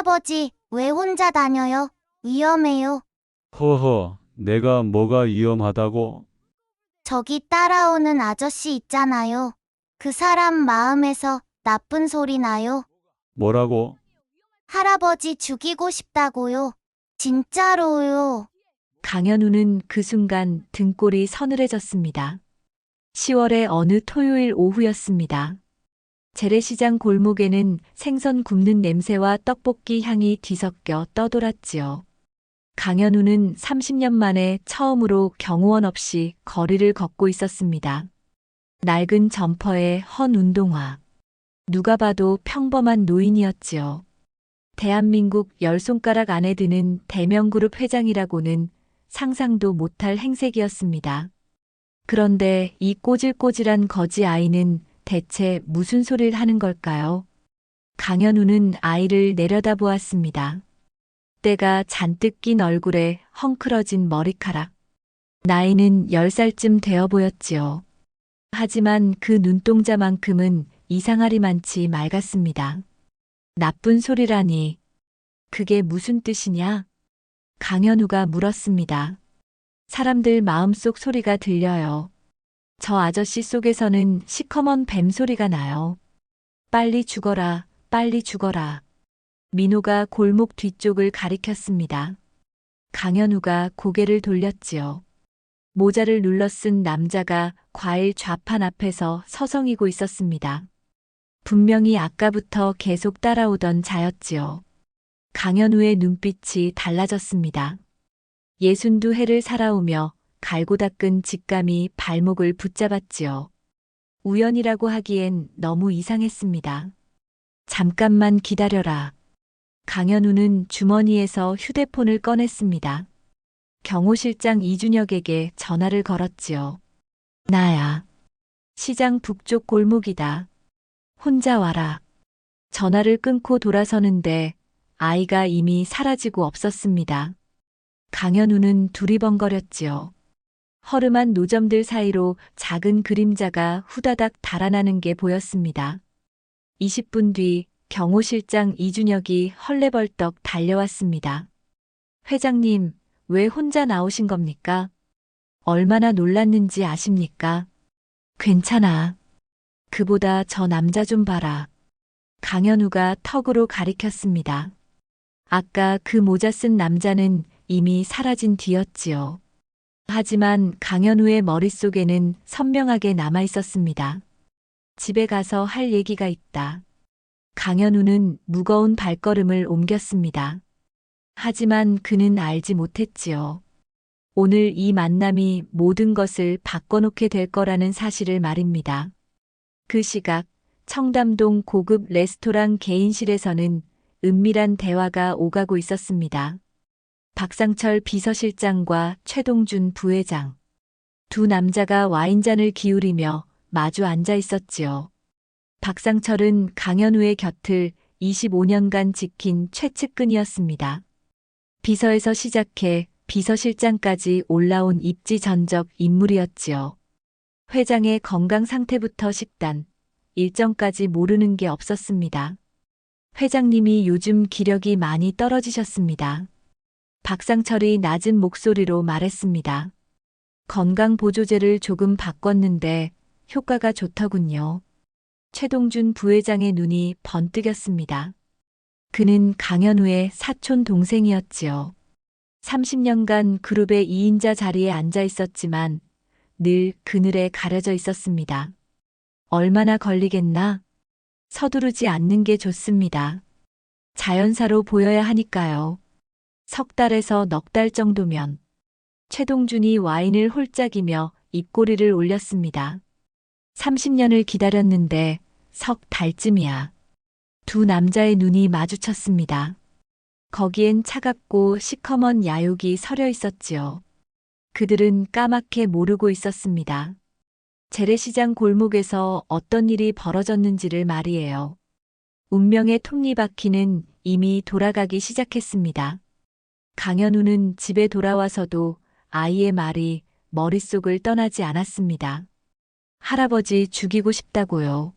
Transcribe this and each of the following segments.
할아버지, 왜 혼자 다녀요? 위험해요. 허허, 내가 뭐가 위험하다고? 저기 따라오는 아저씨 있잖아요. 그 사람 마음에서 나쁜 소리 나요. 뭐라고? 할아버지 죽이고 싶다고요. 진짜로요. 강현우는 그 순간 등골이 서늘해졌습니다. 10월의 어느 토요일 오후였습니다. 재래시장 골목에는 생선 굽는 냄새와 떡볶이 향이 뒤섞여 떠돌았지요. 강현우는 30년 만에 처음으로 경호원 없이 거리를 걷고 있었습니다. 낡은 점퍼에 헌 운동화. 누가 봐도 평범한 노인이었지요. 대한민국 10손가락 안에 드는 대명그룹 회장이라고는 상상도 못할 행색이었습니다. 그런데 이 꼬질꼬질한 거지 아이는 대체 무슨 소리를 하는 걸까요? 강현우는 아이를 내려다보았습니다. 때가 잔뜩 낀 얼굴에 헝클어진 머리카락. 나이는 10살쯤 되어 보였지요. 하지만 그 눈동자만큼은 이상하리만치 맑았습니다. 나쁜 소리라니. 그게 무슨 뜻이냐? 강현우가 물었습니다. 사람들 마음속 소리가 들려요. 저 아저씨 속에서는 시커먼 뱀 소리가 나요. 빨리 죽어라, 빨리 죽어라. 민호가 골목 뒤쪽을 가리켰습니다. 강현우가 고개를 돌렸지요. 모자를 눌러 쓴 남자가 과일 좌판 앞에서 서성이고 있었습니다. 분명히 아까부터 계속 따라오던 자였지요. 강현우의 눈빛이 달라졌습니다. 62해를 살아오며 갈고 닦은 직감이 발목을 붙잡았지요. 우연이라고 하기엔 너무 이상했습니다. 잠깐만 기다려라. 강현우는 주머니에서 휴대폰을 꺼냈습니다. 경호실장 이준혁에게 전화를 걸었지요. 나야. 시장 북쪽 골목이다. 혼자 와라. 전화를 끊고 돌아서는데 아이가 이미 사라지고 없었습니다. 강현우는 두리번거렸지요. 허름한 노점들 사이로 작은 그림자가 후다닥 달아나는 게 보였습니다. 20분 뒤 경호실장 이준혁이 헐레벌떡 달려왔습니다. 회장님, 왜 혼자 나오신 겁니까? 얼마나 놀랐는지 아십니까? 괜찮아. 그보다 저 남자 좀 봐라. 강현우가 턱으로 가리켰습니다. 아까 그 모자 쓴 남자는 이미 사라진 뒤였지요. 하지만 강현우의 머릿속에는 선명하게 남아 있었습니다. 집에 가서 할 얘기가 있다. 강현우는 무거운 발걸음을 옮겼습니다. 하지만 그는 알지 못했지요. 오늘 이 만남이 모든 것을 바꿔놓게 될 거라는 사실을 말입니다. 그 시각 청담동 고급 레스토랑 개인실에서는 은밀한 대화가 오가고 있었습니다. 박상철 비서실장과 최동준 부회장. 두 남자가 와인잔을 기울이며 마주 앉아 있었지요. 박상철은 강현우의 곁을 25년간 지킨 최측근이었습니다. 비서에서 시작해 비서실장까지 올라온 입지전적 인물이었지요. 회장의 건강 상태부터 식단, 일정까지 모르는 게 없었습니다. 회장님이 요즘 기력이 많이 떨어지셨습니다. 박상철이 낮은 목소리로 말했습니다. 건강보조제를 조금 바꿨는데 효과가 좋더군요. 최동준 부회장의 눈이 번뜩였습니다. 그는 강현우의 사촌 동생이었지요. 30년간 그룹의 2인자 자리에 앉아 있었지만 늘 그늘에 가려져 있었습니다. 얼마나 걸리겠나? 서두르지 않는 게 좋습니다. 자연사로 보여야 하니까요. 석 달에서 넉 달 정도면. 최동준이 와인을 홀짝이며 입꼬리를 올렸습니다. 30년을 기다렸는데 석 달쯤이야. 두 남자의 눈이 마주쳤습니다. 거기엔 차갑고 시커먼 야욕이 서려 있었지요. 그들은 까맣게 모르고 있었습니다. 재래시장 골목에서 어떤 일이 벌어졌는지를 말이에요. 운명의 톱니바퀴는 이미 돌아가기 시작했습니다. 강현우는 집에 돌아와서도 아이의 말이 머릿속을 떠나지 않았습니다. 할아버지 죽이고 싶다고요.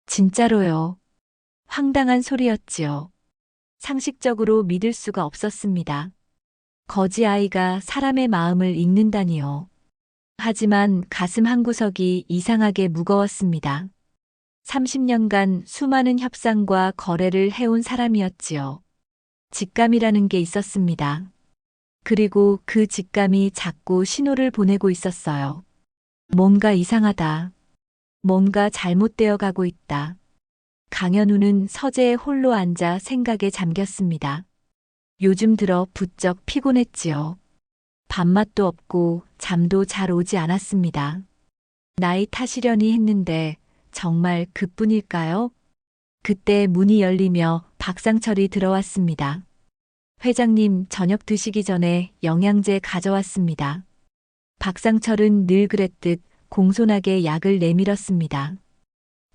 진짜로요. 황당한 소리였지요. 상식적으로 믿을 수가 없었습니다. 거지 아이가 사람의 마음을 읽는다니요. 하지만 가슴 한구석이 이상하게 무거웠습니다. 30년간 수많은 협상과 거래를 해온 사람이었지요. 직감이라는 게 있었습니다. 그리고 그 직감이 자꾸 신호를 보내고 있었어요. 뭔가 이상하다. 뭔가 잘못되어 가고 있다. 강현우는 서재에 홀로 앉아 생각에 잠겼습니다. 요즘 들어 부쩍 피곤했지요. 밥맛도 없고 잠도 잘 오지 않았습니다. 나이 탓이려니 했는데 정말 그뿐일까요? 그때 문이 열리며 박상철이 들어왔습니다. 회장님, 저녁 드시기 전에 영양제 가져왔습니다. 박상철은 늘 그랬듯 공손하게 약을 내밀었습니다.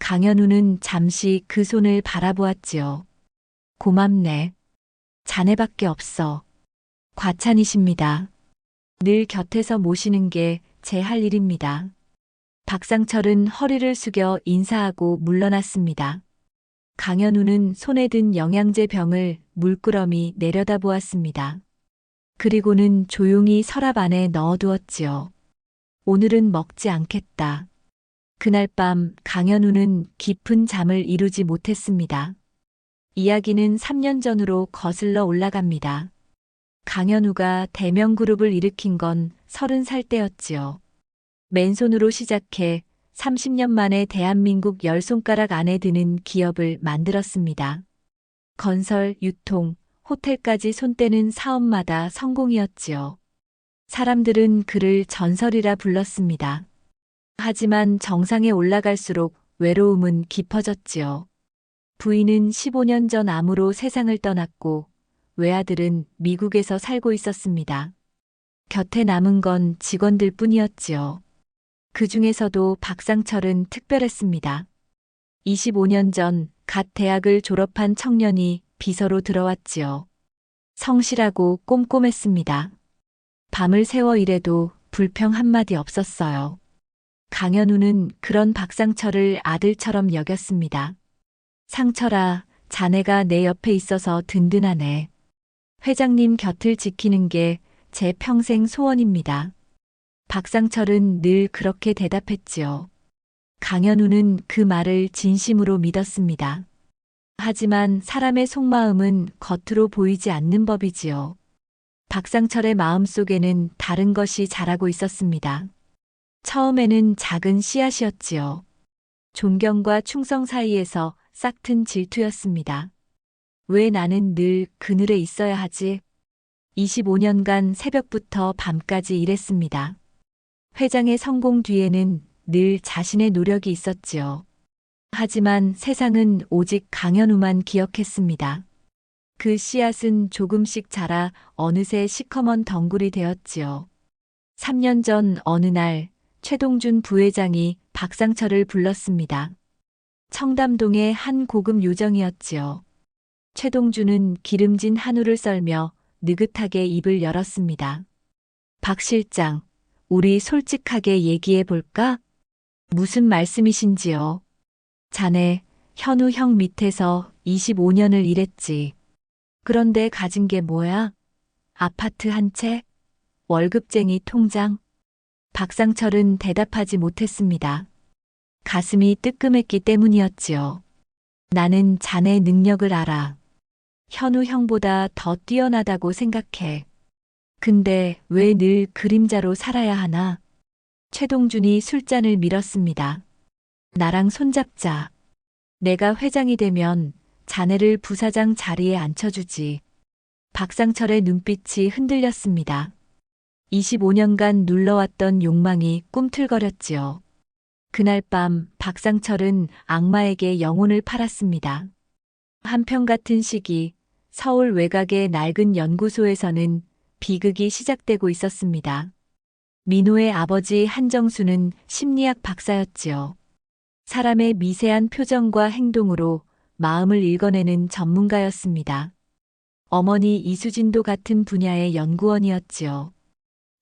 강현우는 잠시 그 손을 바라보았지요. 고맙네. 자네밖에 없어. 과찬이십니다. 늘 곁에서 모시는 게 제 할 일입니다. 박상철은 허리를 숙여 인사하고 물러났습니다. 강현우는 손에 든 영양제 병을 물끄러미 내려다보았습니다. 그리고는 조용히 서랍 안에 넣어두었지요. 오늘은 먹지 않겠다. 그날 밤 강현우는 깊은 잠을 이루지 못했습니다. 이야기는 3년 전으로 거슬러 올라갑니다. 강현우가 대명그룹을 일으킨 건 30살 때였지요. 맨손으로 시작해 30년 만에 대한민국 10손가락 안에 드는 기업을 만들었습니다. 건설, 유통, 호텔까지 손대는 사업마다 성공이었지요. 사람들은 그를 전설이라 불렀습니다. 하지만 정상에 올라갈수록 외로움은 깊어졌지요. 부인은 15년 전 암으로 세상을 떠났고 외아들은 미국에서 살고 있었습니다. 곁에 남은 건 직원들 뿐이었지요. 그 중에서도 박상철은 특별했습니다. 25년 전 갓 대학을 졸업한 청년이 비서로 들어왔지요. 성실하고 꼼꼼했습니다. 밤을 새워 일해도 불평 한마디 없었어요. 강현우는 그런 박상철을 아들처럼 여겼습니다. 상철아, 자네가 내 옆에 있어서 든든하네. 회장님 곁을 지키는 게 제 평생 소원입니다. 박상철은 늘 그렇게 대답했지요. 강현우는 그 말을 진심으로 믿었습니다. 하지만 사람의 속마음은 겉으로 보이지 않는 법이지요. 박상철의 마음속에는 다른 것이 자라고 있었습니다. 처음에는 작은 씨앗이었지요. 존경과 충성 사이에서 싹튼 질투였습니다. 왜 나는 늘 그늘에 있어야 하지? 25년간 새벽부터 밤까지 일했습니다. 회장의 성공 뒤에는 늘 자신의 노력이 있었지요. 하지만 세상은 오직 강현우만 기억했습니다. 그 씨앗은 조금씩 자라 어느새 시커먼 덩굴이 되었지요. 3년 전 어느 날 최동준 부회장이 박상철을 불렀습니다. 청담동의 한 고급 요정이었지요. 최동준은 기름진 한우를 썰며 느긋하게 입을 열었습니다. 박 실장, 우리 솔직하게 얘기해 볼까? 무슨 말씀이신지요? 자네, 현우 형 밑에서 25년을 일했지. 그런데 가진 게 뭐야? 아파트 한 채? 월급쟁이 통장? 박상철은 대답하지 못했습니다. 가슴이 뜨끔했기 때문이었지요. 나는 자네 능력을 알아. 현우 형보다 더 뛰어나다고 생각해. 근데 왜 늘 그림자로 살아야 하나? 최동준이 술잔을 밀었습니다. 나랑 손잡자. 내가 회장이 되면 자네를 부사장 자리에 앉혀주지. 박상철의 눈빛이 흔들렸습니다. 25년간 눌러왔던 욕망이 꿈틀거렸지요. 그날 밤 박상철은 악마에게 영혼을 팔았습니다. 한편같은 시기 서울 외곽의 낡은 연구소에서는 비극이 시작되고 있었습니다. 민호의 아버지 한정수는 심리학 박사였지요. 사람의 미세한 표정과 행동으로 마음을 읽어내는 전문가였습니다. 어머니 이수진도 같은 분야의 연구원이었지요.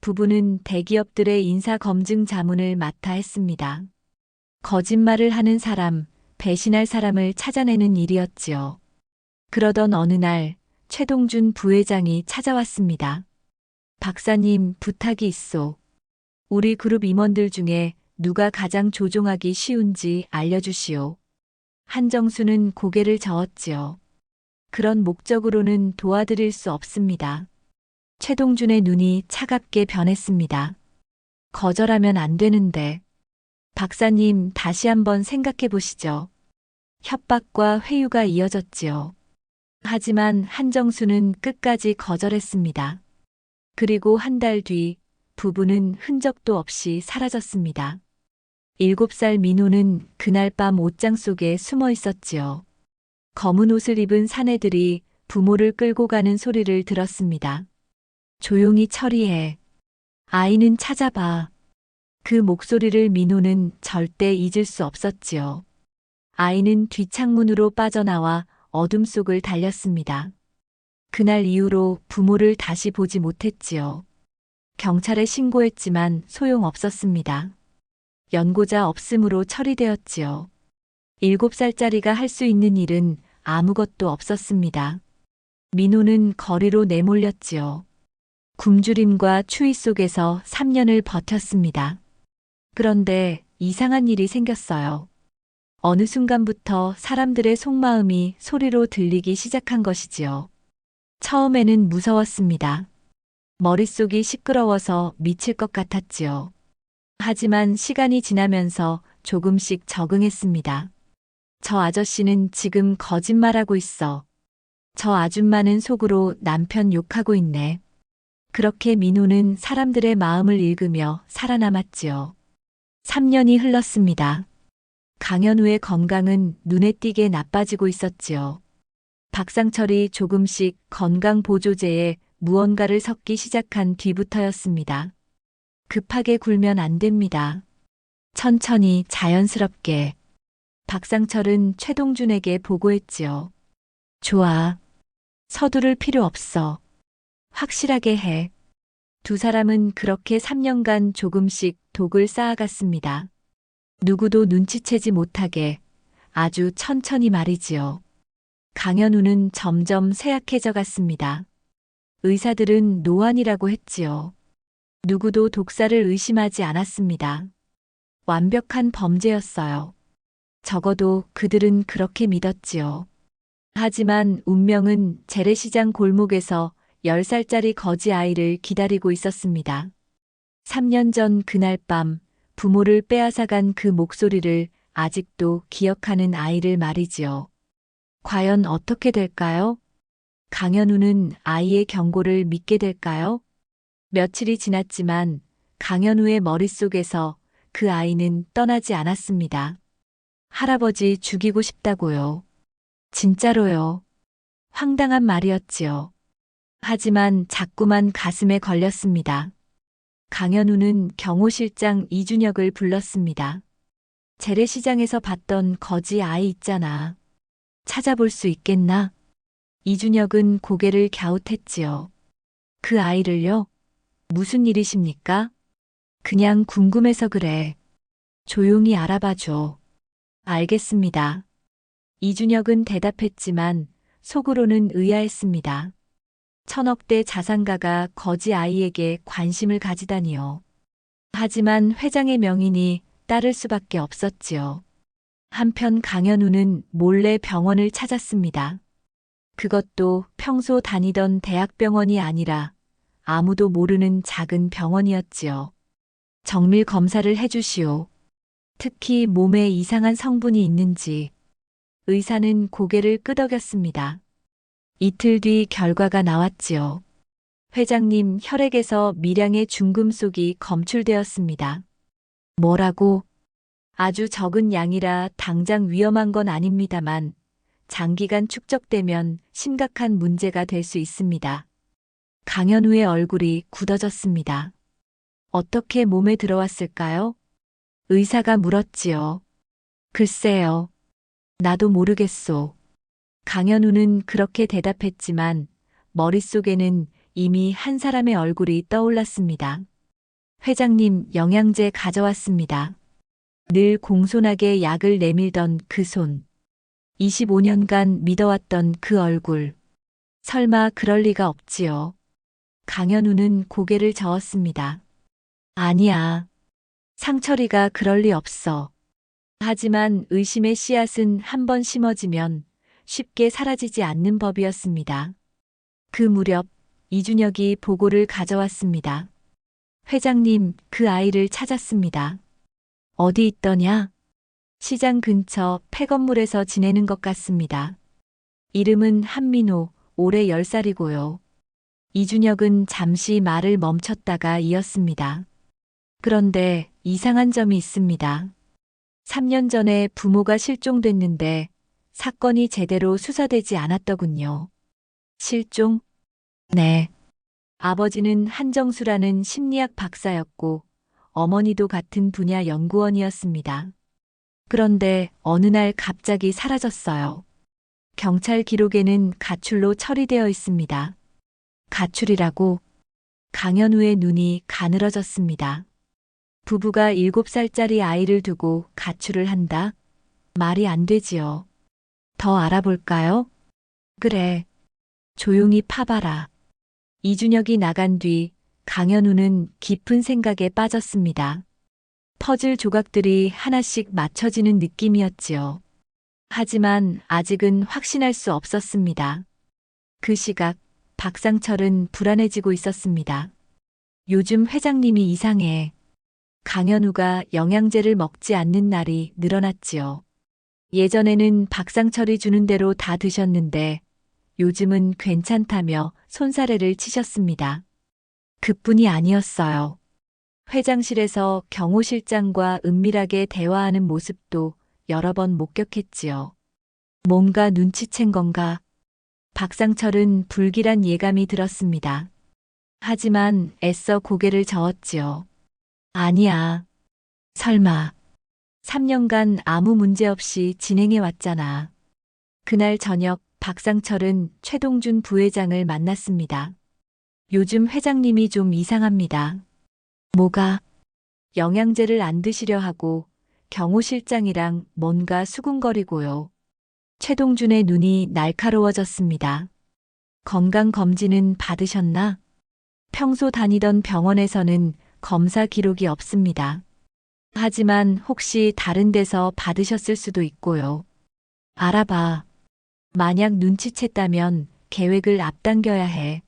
부부는 대기업들의 인사검증 자문을 맡아 했습니다. 거짓말을 하는 사람, 배신할 사람을 찾아내는 일이었지요. 그러던 어느 날 최동준 부회장이 찾아왔습니다. 박사님, 부탁이 있소. 우리 그룹 임원들 중에 누가 가장 조종하기 쉬운지 알려주시오. 한정수는 고개를 저었지요. 그런 목적으로는 도와드릴 수 없습니다. 최동준의 눈이 차갑게 변했습니다. 거절하면 안 되는데. 박사님, 다시 한번 생각해 보시죠. 협박과 회유가 이어졌지요. 하지만 한정수는 끝까지 거절했습니다. 그리고 한 달 뒤 부부는 흔적도 없이 사라졌습니다. 7살 민호는 그날 밤 옷장 속에 숨어 있었지요. 검은 옷을 입은 사내들이 부모를 끌고 가는 소리를 들었습니다. 조용히 처리해. 아이는 찾아봐. 그 목소리를 민호는 절대 잊을 수 없었지요. 아이는 뒷창문으로 빠져나와 어둠 속을 달렸습니다. 그날 이후로 부모를 다시 보지 못했지요. 경찰에 신고했지만 소용없었습니다. 연고자 없음으로 처리되었지요. 7살짜리가 할 수 있는 일은 아무것도 없었습니다. 민호는 거리로 내몰렸지요. 굶주림과 추위 속에서 3년을 버텼습니다. 그런데 이상한 일이 생겼어요. 어느 순간부터 사람들의 속마음이 소리로 들리기 시작한 것이지요. 처음에는 무서웠습니다. 머릿속이 시끄러워서 미칠 것 같았지요. 하지만 시간이 지나면서 조금씩 적응했습니다. 저 아저씨는 지금 거짓말하고 있어. 저 아줌마는 속으로 남편 욕하고 있네. 그렇게 민호는 사람들의 마음을 읽으며 살아남았지요. 3년이 흘렀습니다. 강현우의 건강은 눈에 띄게 나빠지고 있었지요. 박상철이 조금씩 건강보조제에 무언가를 섞기 시작한 뒤부터였습니다. 급하게 굴면 안 됩니다. 천천히 자연스럽게. 박상철은 최동준에게 보고했지요. 좋아. 서두를 필요 없어. 확실하게 해. 두 사람은 그렇게 3년간 조금씩 독을 쌓아갔습니다. 누구도 눈치채지 못하게 아주 천천히 말이지요. 강현우는 점점 쇠약해져 갔습니다. 의사들은 노안이라고 했지요. 누구도 독사를 의심하지 않았습니다. 완벽한 범죄였어요. 적어도 그들은 그렇게 믿었지요. 하지만 운명은 재래시장 골목에서 10살짜리 거지 아이를 기다리고 있었습니다. 3년 전 그날 밤 부모를 빼앗아간 그 목소리를 아직도 기억하는 아이를 말이지요. 과연 어떻게 될까요? 강현우는 아이의 경고를 믿게 될까요? 며칠이 지났지만 강현우의 머릿속에서 그 아이는 떠나지 않았습니다. 할아버지 죽이고 싶다고요. 진짜로요. 황당한 말이었지요. 하지만 자꾸만 가슴에 걸렸습니다. 강현우는 경호실장 이준혁을 불렀습니다. 재래시장에서 봤던 거지 아이 있잖아. 찾아볼 수 있겠나? 이준혁은 고개를 갸웃했지요. 그 아이를요? 무슨 일이십니까? 그냥 궁금해서 그래. 조용히 알아봐줘. 알겠습니다. 이준혁은 대답했지만 속으로는 의아했습니다. 1000억대 자산가가 거지 아이에게 관심을 가지다니요. 하지만 회장의 명인이 따를 수밖에 없었지요. 한편 강현우는 몰래 병원을 찾았습니다. 그것도 평소 다니던 대학병원이 아니라 아무도 모르는 작은 병원이었지요. 정밀 검사를 해주시오. 특히 몸에 이상한 성분이 있는지. 의사는 고개를 끄덕였습니다. 이틀 뒤 결과가 나왔지요. 회장님 혈액에서 미량의 중금속이 검출되었습니다. 뭐라고? 아주 적은 양이라 당장 위험한 건 아닙니다만 장기간 축적되면 심각한 문제가 될 수 있습니다. 강현우의 얼굴이 굳어졌습니다. 어떻게 몸에 들어왔을까요? 의사가 물었지요. 글쎄요. 나도 모르겠소. 강현우는 그렇게 대답했지만 머릿속에는 이미 한 사람의 얼굴이 떠올랐습니다. 회장님, 영양제 가져왔습니다. 늘 공손하게 약을 내밀던 그 손. 25년간 믿어왔던 그 얼굴. 설마 그럴 리가 없지요. 강현우는 고개를 저었습니다. 아니야. 상철이가 그럴 리 없어. 하지만 의심의 씨앗은 한 번 심어지면 쉽게 사라지지 않는 법이었습니다. 그 무렵 이준혁이 보고를 가져왔습니다. 회장님, 그 아이를 찾았습니다. 어디 있더냐? 시장 근처 폐건물에서 지내는 것 같습니다. 이름은 한민호, 올해 10살이고요. 이준혁은 잠시 말을 멈췄다가 이었습니다. 그런데 이상한 점이 있습니다. 3년 전에 부모가 실종됐는데 사건이 제대로 수사되지 않았더군요. 실종? 네. 아버지는 한정수라는 심리학 박사였고 어머니도 같은 분야 연구원이었습니다. 그런데 어느 날 갑자기 사라졌어요. 경찰 기록에는 가출로 처리되어 있습니다. 가출이라고? 강현우의 눈이 가늘어졌습니다. 부부가 7살짜리 아이를 두고 가출을 한다? 말이 안 되지요. 더 알아볼까요? 그래. 조용히 파봐라. 이준혁이 나간 뒤 강현우는 깊은 생각에 빠졌습니다. 퍼즐 조각들이 하나씩 맞춰지는 느낌이었지요. 하지만 아직은 확신할 수 없었습니다. 그 시각 박상철은 불안해지고 있었습니다. 요즘 회장님이 이상해. 강현우가 영양제를 먹지 않는 날이 늘어났지요. 예전에는 박상철이 주는 대로 다 드셨는데 요즘은 괜찮다며 손사래를 치셨습니다. 그뿐이 아니었어요. 회장실에서 경호 실장과 은밀하게 대화하는 모습도 여러 번 목격했지요. 뭔가 눈치챈 건가? 박상철은 불길한 예감이 들었습니다. 하지만 애써 고개를 저었지요. 아니야. 설마. 3년간 아무 문제 없이 진행해 왔잖아. 그날 저녁 박상철은 최동준 부회장을 만났습니다. 요즘 회장님이 좀 이상합니다. 뭐가? 영양제를 안 드시려 하고 경호 실장이랑 뭔가 수군거리고요. 최동준의 눈이 날카로워졌습니다. 건강검진은 받으셨나? 평소 다니던 병원에서는 검사 기록이 없습니다. 하지만 혹시 다른 데서 받으셨을 수도 있고요. 알아봐. 만약 눈치챘다면 계획을 앞당겨야 해.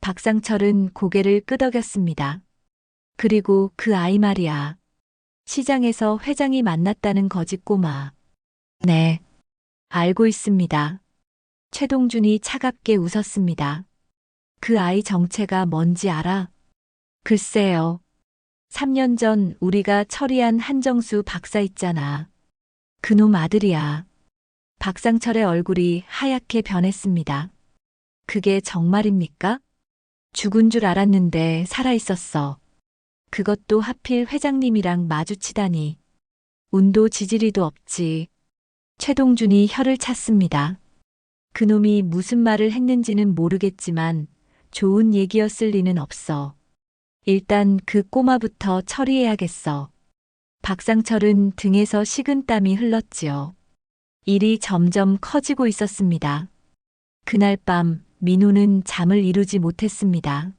박상철은 고개를 끄덕였습니다. 그리고 그 아이 말이야. 시장에서 회장이 만났다는 거지 꼬마. 네. 알고 있습니다. 최동준이 차갑게 웃었습니다. 그 아이 정체가 뭔지 알아? 글쎄요. 3년 전 우리가 처리한 한정수 박사 있잖아. 그놈 아들이야. 박상철의 얼굴이 하얗게 변했습니다. 그게 정말입니까? 죽은 줄 알았는데 살아있었어. 그것도 하필 회장님이랑 마주치다니. 운도 지지리도 없지. 최동준이 혀를 찼습니다. 그놈이 무슨 말을 했는지는 모르겠지만 좋은 얘기였을 리는 없어. 일단 그 꼬마부터 처리해야겠어. 박상철은 등에서 식은땀이 흘렀지요. 일이 점점 커지고 있었습니다. 그날 밤 민호는 잠을 이루지 못했습니다.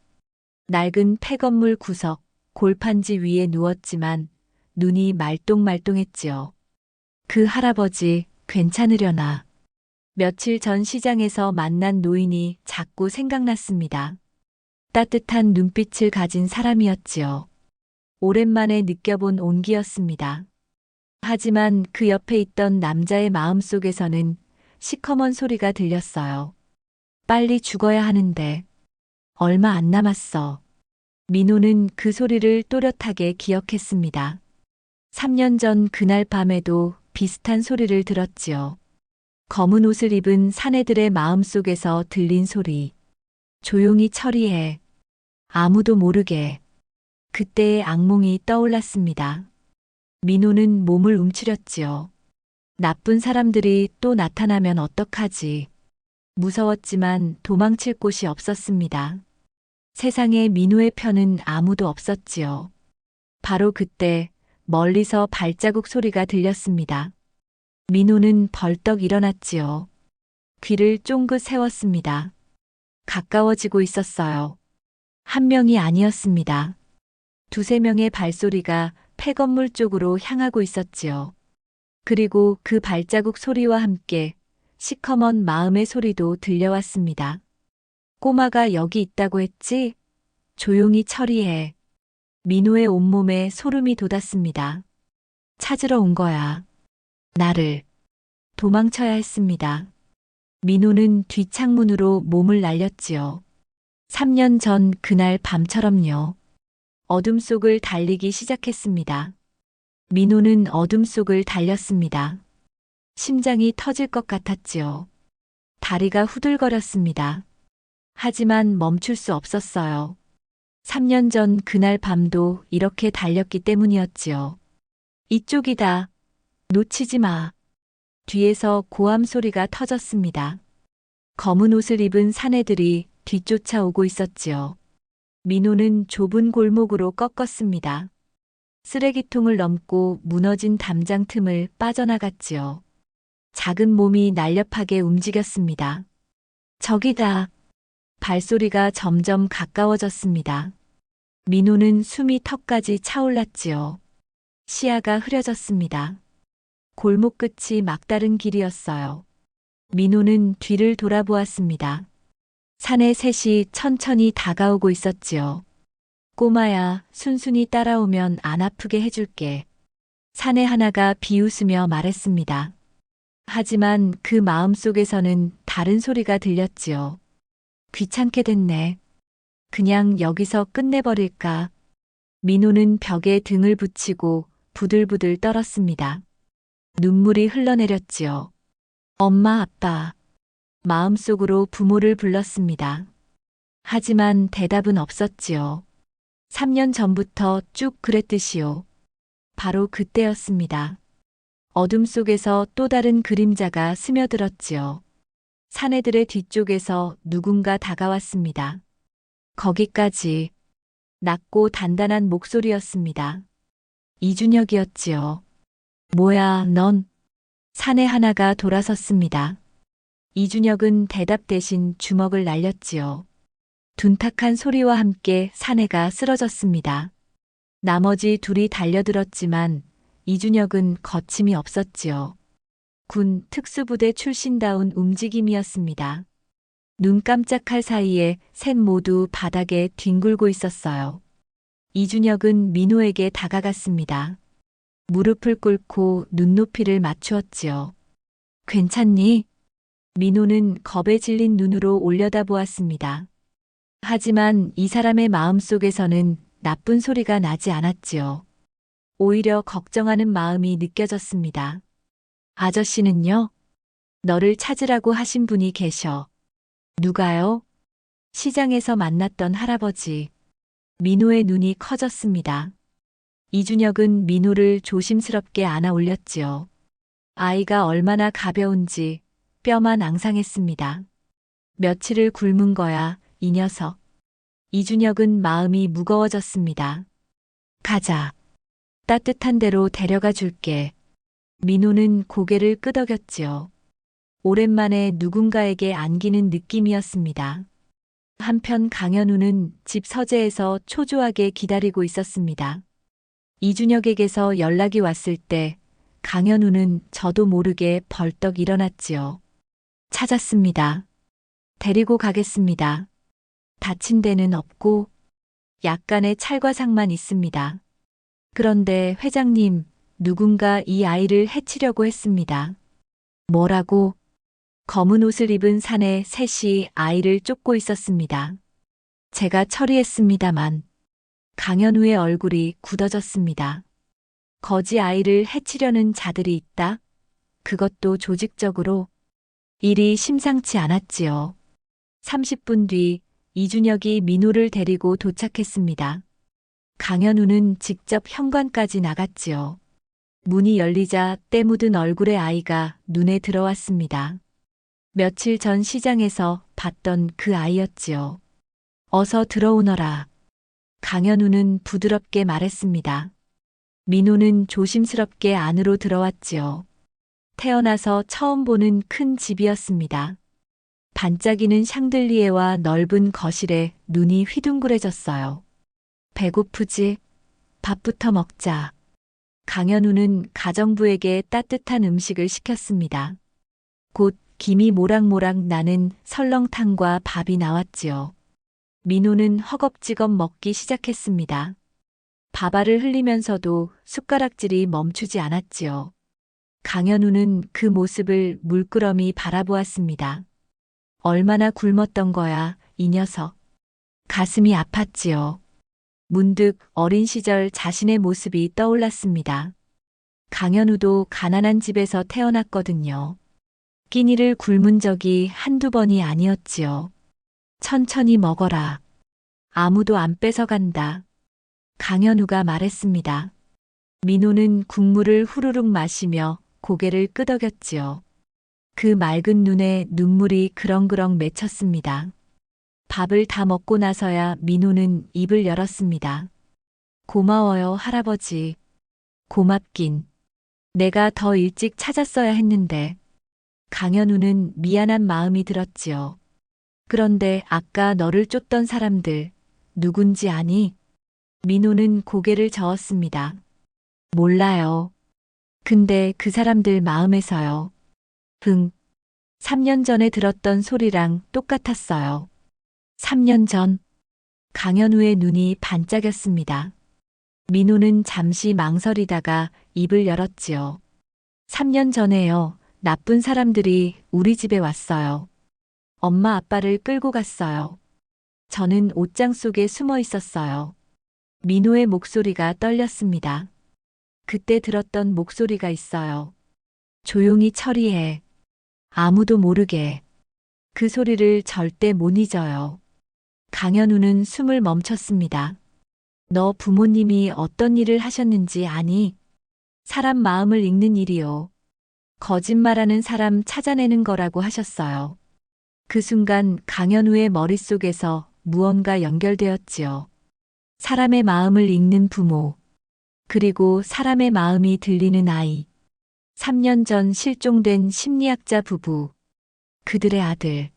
낡은 폐건물 구석, 골판지 위에 누웠지만 눈이 말똥말똥했지요. 그 할아버지 괜찮으려나. 며칠 전 시장에서 만난 노인이 자꾸 생각났습니다. 따뜻한 눈빛을 가진 사람이었지요. 오랜만에 느껴본 온기였습니다. 하지만 그 옆에 있던 남자의 마음속에서는 시커먼 소리가 들렸어요. 빨리 죽어야 하는데 얼마 안 남았어. 민호는 그 소리를 또렷하게 기억했습니다. 3년 전 그날 밤에도 비슷한 소리를 들었지요. 검은 옷을 입은 사내들의 마음속에서 들린 소리. 조용히 처리해. 아무도 모르게. 그때의 악몽이 떠올랐습니다. 민호는 몸을 움츠렸지요. 나쁜 사람들이 또 나타나면 어떡하지. 무서웠지만 도망칠 곳이 없었습니다. 세상에 민호의 편은 아무도 없었지요. 바로 그때 멀리서 발자국 소리가 들렸습니다. 민호는 벌떡 일어났지요. 귀를 쫑긋 세웠습니다. 가까워지고 있었어요. 한 명이 아니었습니다. 두세 명의 발소리가 폐건물 쪽으로 향하고 있었지요. 그리고 그 발자국 소리와 함께 시커먼 마음의 소리도 들려왔습니다. 꼬마가 여기 있다고 했지? 조용히 처리해. 민호의 온몸에 소름이 돋았습니다. 찾으러 온 거야. 나를. 도망쳐야 했습니다. 민호는 뒷창문으로 몸을 날렸지요. 3년 전 그날 밤처럼요. 어둠 속을 달리기 시작했습니다. 민호는 어둠 속을 달렸습니다. 심장이 터질 것 같았지요. 다리가 후들거렸습니다. 하지만 멈출 수 없었어요. 3년 전 그날 밤도 이렇게 달렸기 때문이었지요. 이쪽이다. 놓치지 마. 뒤에서 고함 소리가 터졌습니다. 검은 옷을 입은 사내들이 뒤쫓아오고 있었지요. 민호는 좁은 골목으로 꺾었습니다. 쓰레기통을 넘고 무너진 담장 틈을 빠져나갔지요. 작은 몸이 날렵하게 움직였습니다. 저기다. 발소리가 점점 가까워졌습니다. 민호는 숨이 턱까지 차올랐지요. 시야가 흐려졌습니다. 골목 끝이 막다른 길이었어요. 민호는 뒤를 돌아보았습니다. 산의 셋이 천천히 다가오고 있었지요. 꼬마야, 순순히 따라오면 안 아프게 해줄게. 사내 하나가 비웃으며 말했습니다. 하지만 그 마음속에서는 다른 소리가 들렸지요. 귀찮게 됐네. 그냥 여기서 끝내버릴까. 민호는 벽에 등을 붙이고 부들부들 떨었습니다. 눈물이 흘러내렸지요. 엄마, 아빠. 마음속으로 부모를 불렀습니다. 하지만 대답은 없었지요. 3년 전부터 쭉 그랬듯이요. 바로 그때였습니다. 어둠 속에서 또 다른 그림자가 스며들었지요. 사내들의 뒤쪽에서 누군가 다가왔습니다. 거기까지. 낮고 단단한 목소리였습니다. 이준혁이었지요. 뭐야, 넌? 사내 하나가 돌아섰습니다. 이준혁은 대답 대신 주먹을 날렸지요. 둔탁한 소리와 함께 사내가 쓰러졌습니다. 나머지 둘이 달려들었지만 이준혁은 거침이 없었지요. 군 특수부대 출신다운 움직임이었습니다. 눈 깜짝할 사이에 셋 모두 바닥에 뒹굴고 있었어요. 이준혁은 민호에게 다가갔습니다. 무릎을 꿇고 눈높이를 맞추었지요. 괜찮니? 민호는 겁에 질린 눈으로 올려다보았습니다. 하지만 이 사람의 마음속에서는 나쁜 소리가 나지 않았지요. 오히려 걱정하는 마음이 느껴졌습니다. 아저씨는요? 너를 찾으라고 하신 분이 계셔. 누가요? 시장에서 만났던 할아버지. 민호의 눈이 커졌습니다. 이준혁은 민호를 조심스럽게 안아 올렸지요. 아이가 얼마나 가벼운지 뼈만 앙상했습니다. 며칠을 굶은 거야, 이 녀석. 이준혁은 마음이 무거워졌습니다. 가자. 따뜻한 데로 데려가 줄게. 민호는 고개를 끄덕였지요. 오랜만에 누군가에게 안기는 느낌이었습니다. 한편 강현우는 집 서재에서 초조하게 기다리고 있었습니다. 이준혁에게서 연락이 왔을 때 강현우는 저도 모르게 벌떡 일어났지요. 찾았습니다. 데리고 가겠습니다. 다친 데는 없고 약간의 찰과상만 있습니다. 그런데 회장님, 누군가 이 아이를 해치려고 했습니다. 뭐라고? 검은 옷을 입은 사내 셋이 아이를 쫓고 있었습니다. 제가 처리했습니다만 강현우의 얼굴이 굳어졌습니다. 거지 아이를 해치려는 자들이 있다? 그것도 조직적으로. 일이 심상치 않았지요. 30분 뒤 이준혁이 민호를 데리고 도착했습니다. 강현우는 직접 현관까지 나갔지요. 문이 열리자 때 묻은 얼굴의 아이가 눈에 들어왔습니다. 며칠 전 시장에서 봤던 그 아이였지요. 어서 들어오너라. 강현우는 부드럽게 말했습니다. 민호는 조심스럽게 안으로 들어왔지요. 태어나서 처음 보는 큰 집이었습니다. 반짝이는 샹들리에와 넓은 거실에 눈이 휘둥그레졌어요. 배고프지? 밥부터 먹자. 강현우는 가정부에게 따뜻한 음식을 시켰습니다. 곧 김이 모락모락 나는 설렁탕과 밥이 나왔지요. 민호는 허겁지겁 먹기 시작했습니다. 밥알을 흘리면서도 숟가락질이 멈추지 않았지요. 강현우는 그 모습을 물끄러미 바라보았습니다. 얼마나 굶었던 거야, 이 녀석. 가슴이 아팠지요. 문득 어린 시절 자신의 모습이 떠올랐습니다. 강현우도 가난한 집에서 태어났거든요. 끼니를 굶은 적이 한두 번이 아니었지요. 천천히 먹어라. 아무도 안 뺏어간다. 강현우가 말했습니다. 민호는 국물을 후루룩 마시며 고개를 끄덕였지요. 그 맑은 눈에 눈물이 그렁그렁 맺혔습니다. 밥을 다 먹고 나서야 민호는 입을 열었습니다. 고마워요, 할아버지. 고맙긴. 내가 더 일찍 찾았어야 했는데. 강현우는 미안한 마음이 들었지요. 그런데 아까 너를 쫓던 사람들, 누군지 아니? 민호는 고개를 저었습니다. 몰라요. 근데 그 사람들 마음에서요. 3년 전에 들었던 소리랑 똑같았어요. 3년 전, 강현우의 눈이 반짝였습니다. 민호는 잠시 망설이다가 입을 열었지요. 3년 전에요. 나쁜 사람들이 우리 집에 왔어요. 엄마 아빠를 끌고 갔어요. 저는 옷장 속에 숨어 있었어요. 민호의 목소리가 떨렸습니다. 그때 들었던 목소리가 있어요. 조용히 처리해. 아무도 모르게. 그 소리를 절대 못 잊어요. 강현우는 숨을 멈췄습니다. 너 부모님이 어떤 일을 하셨는지 아니? 사람 마음을 읽는 일이요. 거짓말하는 사람 찾아내는 거라고 하셨어요. 그 순간 강현우의 머릿속에서 무언가 연결되었지요. 사람의 마음을 읽는 부모, 그리고 사람의 마음이 들리는 아이. 3년 전 실종된 심리학자 부부, 그들의 아들,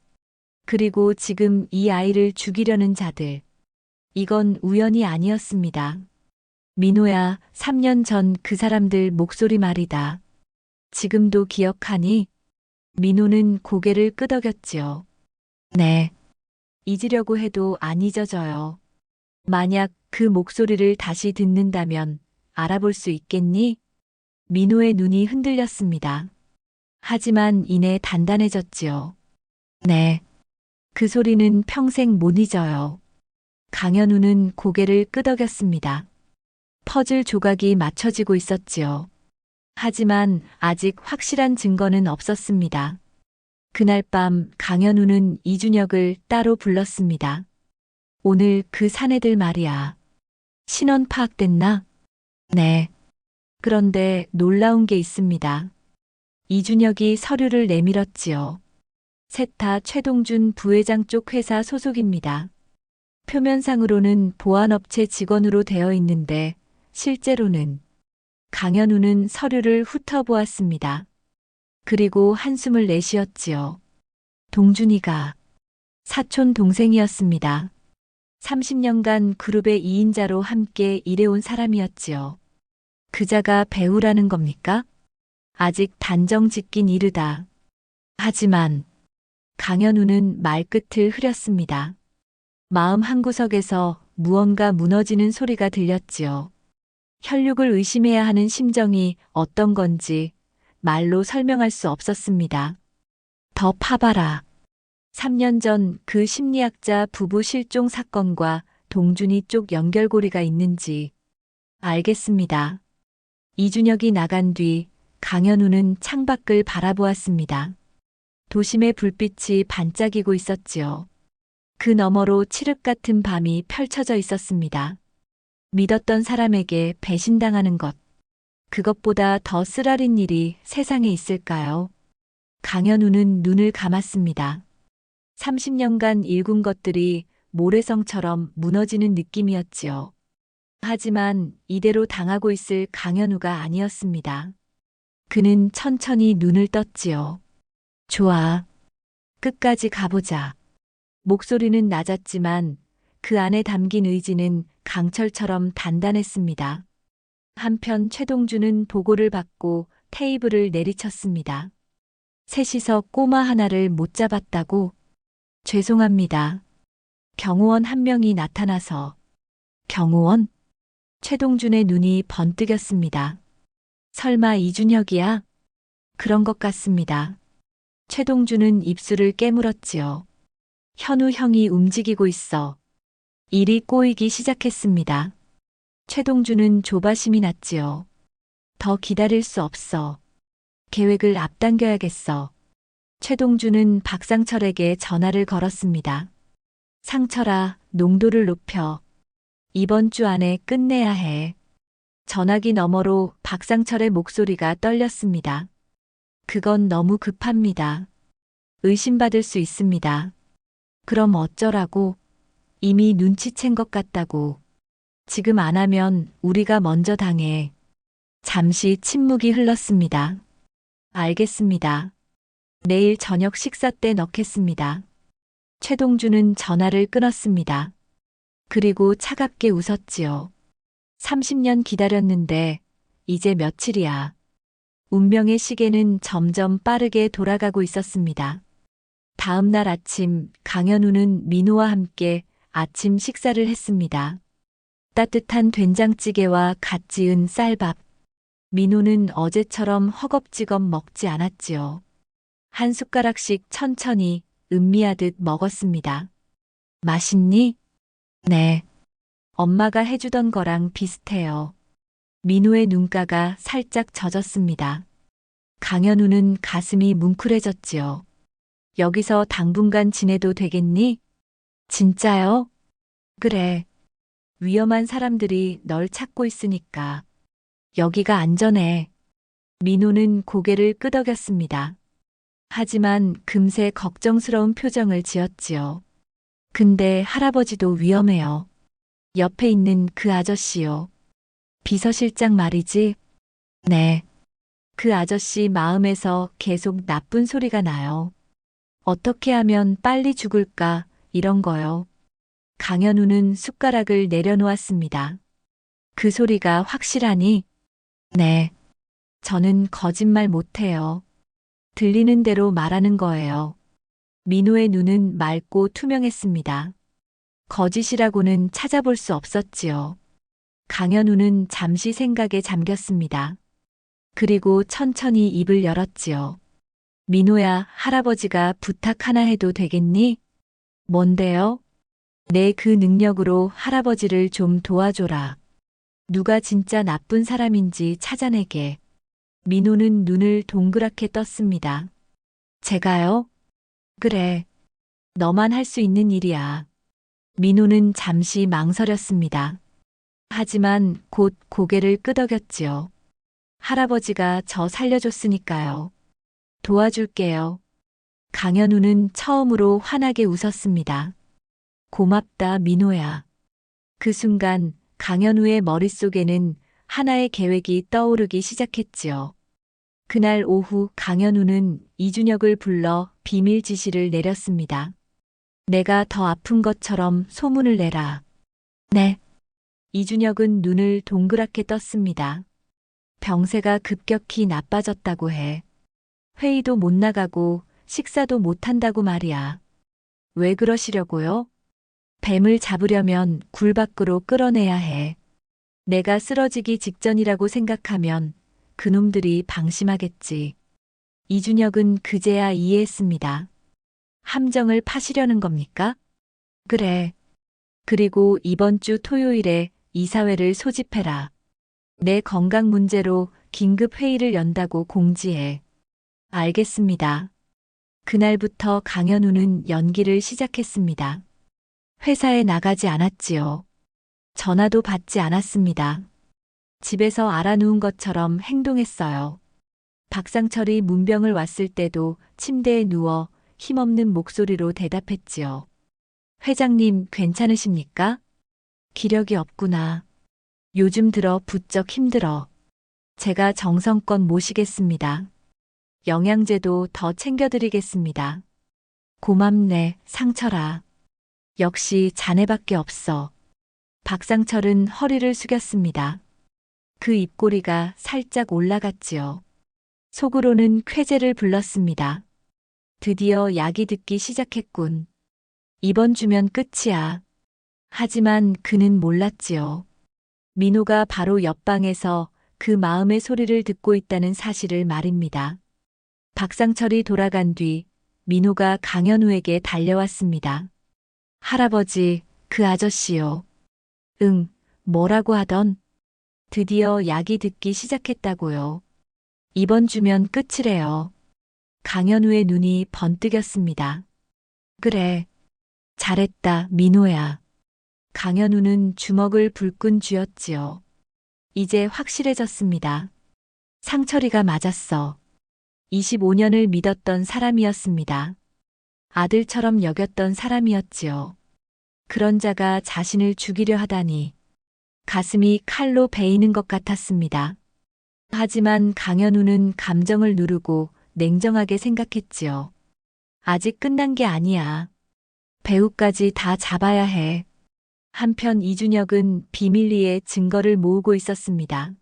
그리고 지금 이 아이를 죽이려는 자들. 이건 우연이 아니었습니다. 민호야, 3년 전 그 사람들 목소리 말이다. 지금도 기억하니? 민호는 고개를 끄덕였지요. 네. 잊으려고 해도 안 잊어져요. 만약 그 목소리를 다시 듣는다면 알아볼 수 있겠니? 민호의 눈이 흔들렸습니다. 하지만 이내 단단해졌지요. 네. 그 소리는 평생 못 잊어요. 강현우는 고개를 끄덕였습니다. 퍼즐 조각이 맞춰지고 있었지요. 하지만 아직 확실한 증거는 없었습니다. 그날 밤 강현우는 이준혁을 따로 불렀습니다. 오늘 그 사내들 말이야. 신원 파악됐나? 네. 그런데 놀라운 게 있습니다. 이준혁이 서류를 내밀었지요. 셋 다 최동준 부회장 쪽 회사 소속입니다. 표면상으로는 보안업체 직원으로 되어 있는데 실제로는 강현우는 서류를 훑어보았습니다. 그리고 한숨을 내쉬었지요. 동준이가 사촌 동생이었습니다. 30년간 그룹의 2인자로 함께 일해온 사람이었지요. 그자가 배우라는 겁니까? 아직 단정 짓긴 이르다. 하지만 강현우는 말끝을 흐렸습니다. 마음 한구석에서 무언가 무너지는 소리가 들렸지요. 혈육을 의심해야 하는 심정이 어떤 건지 말로 설명할 수 없었습니다. 더 파봐라. 3년 전 그 심리학자 부부 실종 사건과 동준이 쪽 연결고리가 있는지 알겠습니다. 이준혁이 나간 뒤 강현우는 창밖을 바라보았습니다. 도심의 불빛이 반짝이고 있었지요. 그 너머로 칠흑 같은 밤이 펼쳐져 있었습니다. 믿었던 사람에게 배신당하는 것. 그것보다 더 쓰라린 일이 세상에 있을까요? 강현우는 눈을 감았습니다. 30년간 일군 것들이 모래성처럼 무너지는 느낌이었지요. 하지만 이대로 당하고 있을 강현우가 아니었습니다. 그는 천천히 눈을 떴지요. 좋아. 끝까지 가보자. 목소리는 낮았지만 그 안에 담긴 의지는 강철처럼 단단했습니다. 한편 최동주는 보고를 받고 테이블을 내리쳤습니다. 셋이서 꼬마 하나를 못 잡았다고? 죄송합니다. 경호원 한 명이 나타나서. 경호원? 최동준의 눈이 번뜩였습니다. 설마 이준혁이야? 그런 것 같습니다. 최동준은 입술을 깨물었지요. 현우 형이 움직이고 있어. 일이 꼬이기 시작했습니다. 최동준은 조바심이 났지요. 더 기다릴 수 없어. 계획을 앞당겨야겠어. 최동준은 박상철에게 전화를 걸었습니다. 상철아, 농도를 높여. 이번 주 안에 끝내야 해. 전화기 너머로 박상철의 목소리가 떨렸습니다. 그건 너무 급합니다. 의심받을 수 있습니다. 그럼 어쩌라고? 이미 눈치챈 것 같다고. 지금 안 하면 우리가 먼저 당해. 잠시 침묵이 흘렀습니다. 알겠습니다. 내일 저녁 식사 때 넣겠습니다. 최동준은 전화를 끊었습니다. 그리고 차갑게 웃었지요. 30년 기다렸는데 이제 며칠이야. 운명의 시계는 점점 빠르게 돌아가고 있었습니다. 다음 날 아침 강현우는 민호와 함께 아침 식사를 했습니다. 따뜻한 된장찌개와 갓 지은 쌀밥. 민호는 어제처럼 허겁지겁 먹지 않았지요. 한 숟가락씩 천천히 음미하듯 먹었습니다. 맛있니? 네. 엄마가 해주던 거랑 비슷해요. 민호의 눈가가 살짝 젖었습니다. 강현우는 가슴이 뭉클해졌지요. 여기서 당분간 지내도 되겠니? 진짜요? 그래. 위험한 사람들이 널 찾고 있으니까. 여기가 안전해. 민호는 고개를 끄덕였습니다. 하지만 금세 걱정스러운 표정을 지었지요. 근데 할아버지도 위험해요. 옆에 있는 그 아저씨요. 비서실장 말이지? 네. 그 아저씨 마음에서 계속 나쁜 소리가 나요. 어떻게 하면 빨리 죽을까, 이런 거요. 강현우는 숟가락을 내려놓았습니다. 그 소리가 확실하니? 네. 저는 거짓말 못해요. 들리는 대로 말하는 거예요. 민호의 눈은 맑고 투명했습니다. 거짓이라고는 찾아볼 수 없었지요. 강현우는 잠시 생각에 잠겼습니다. 그리고 천천히 입을 열었지요. 민호야, 할아버지가 부탁 하나 해도 되겠니? 뭔데요? 내 그 능력으로 할아버지를 좀 도와줘라. 누가 진짜 나쁜 사람인지 찾아내게. 민호는 눈을 동그랗게 떴습니다. 제가요? 그래. 너만 할 수 있는 일이야. 민호는 잠시 망설였습니다. 하지만 곧 고개를 끄덕였지요. 할아버지가 저 살려줬으니까요. 도와줄게요. 강현우는 처음으로 환하게 웃었습니다. 고맙다, 민호야. 그 순간 강현우의 머릿속에는 하나의 계획이 떠오르기 시작했지요. 그날 오후 강현우는 이준혁을 불러 비밀 지시를 내렸습니다. 내가 더 아픈 것처럼 소문을 내라. 네. 이준혁은 눈을 동그랗게 떴습니다. 병세가 급격히 나빠졌다고 해. 회의도 못 나가고 식사도 못 한다고 말이야. 왜 그러시려고요? 뱀을 잡으려면 굴 밖으로 끌어내야 해. 내가 쓰러지기 직전이라고 생각하면 그놈들이 방심하겠지. 이준혁은 그제야 이해했습니다. 함정을 파시려는 겁니까? 그래. 그리고 이번 주 토요일에 이사회를 소집해라. 내 건강 문제로 긴급 회의를 연다고 공지해. 알겠습니다. 그날부터 강현우는 연기를 시작했습니다. 회사에 나가지 않았지요. 전화도 받지 않았습니다. 집에서 알아누운 것처럼 행동했어요. 박상철이 문병을 왔을 때도 침대에 누워 힘없는 목소리로 대답했지요. 회장님, 괜찮으십니까? 기력이 없구나. 요즘 들어 부쩍 힘들어. 제가 정성껏 모시겠습니다. 영양제도 더 챙겨드리겠습니다. 고맙네, 상철아. 역시 자네밖에 없어. 박상철은 허리를 숙였습니다. 그 입꼬리가 살짝 올라갔지요. 속으로는 쾌재를 불렀습니다. 드디어 약이 듣기 시작했군. 이번 주면 끝이야. 하지만 그는 몰랐지요. 민호가 바로 옆방에서 그 마음의 소리를 듣고 있다는 사실을 말입니다. 박상철이 돌아간 뒤 민호가 강현우에게 달려왔습니다. 할아버지, 그 아저씨요. 응, 뭐라고 하던? 드디어 약이 듣기 시작했다고요. 이번 주면 끝이래요. 강현우의 눈이 번뜩였습니다. 그래. 잘했다, 민호야. 강현우는 주먹을 불끈 쥐었지요. 이제 확실해졌습니다. 상철이가 맞았어. 25년을 믿었던 사람이었습니다. 아들처럼 여겼던 사람이었지요. 그런 자가 자신을 죽이려 하다니. 가슴이 칼로 베이는 것 같았습니다. 하지만 강현우는 감정을 누르고 냉정하게 생각했지요. 아직 끝난 게 아니야. 배우까지 다 잡아야 해. 한편 이준혁은 비밀리에 증거를 모으고 있었습니다.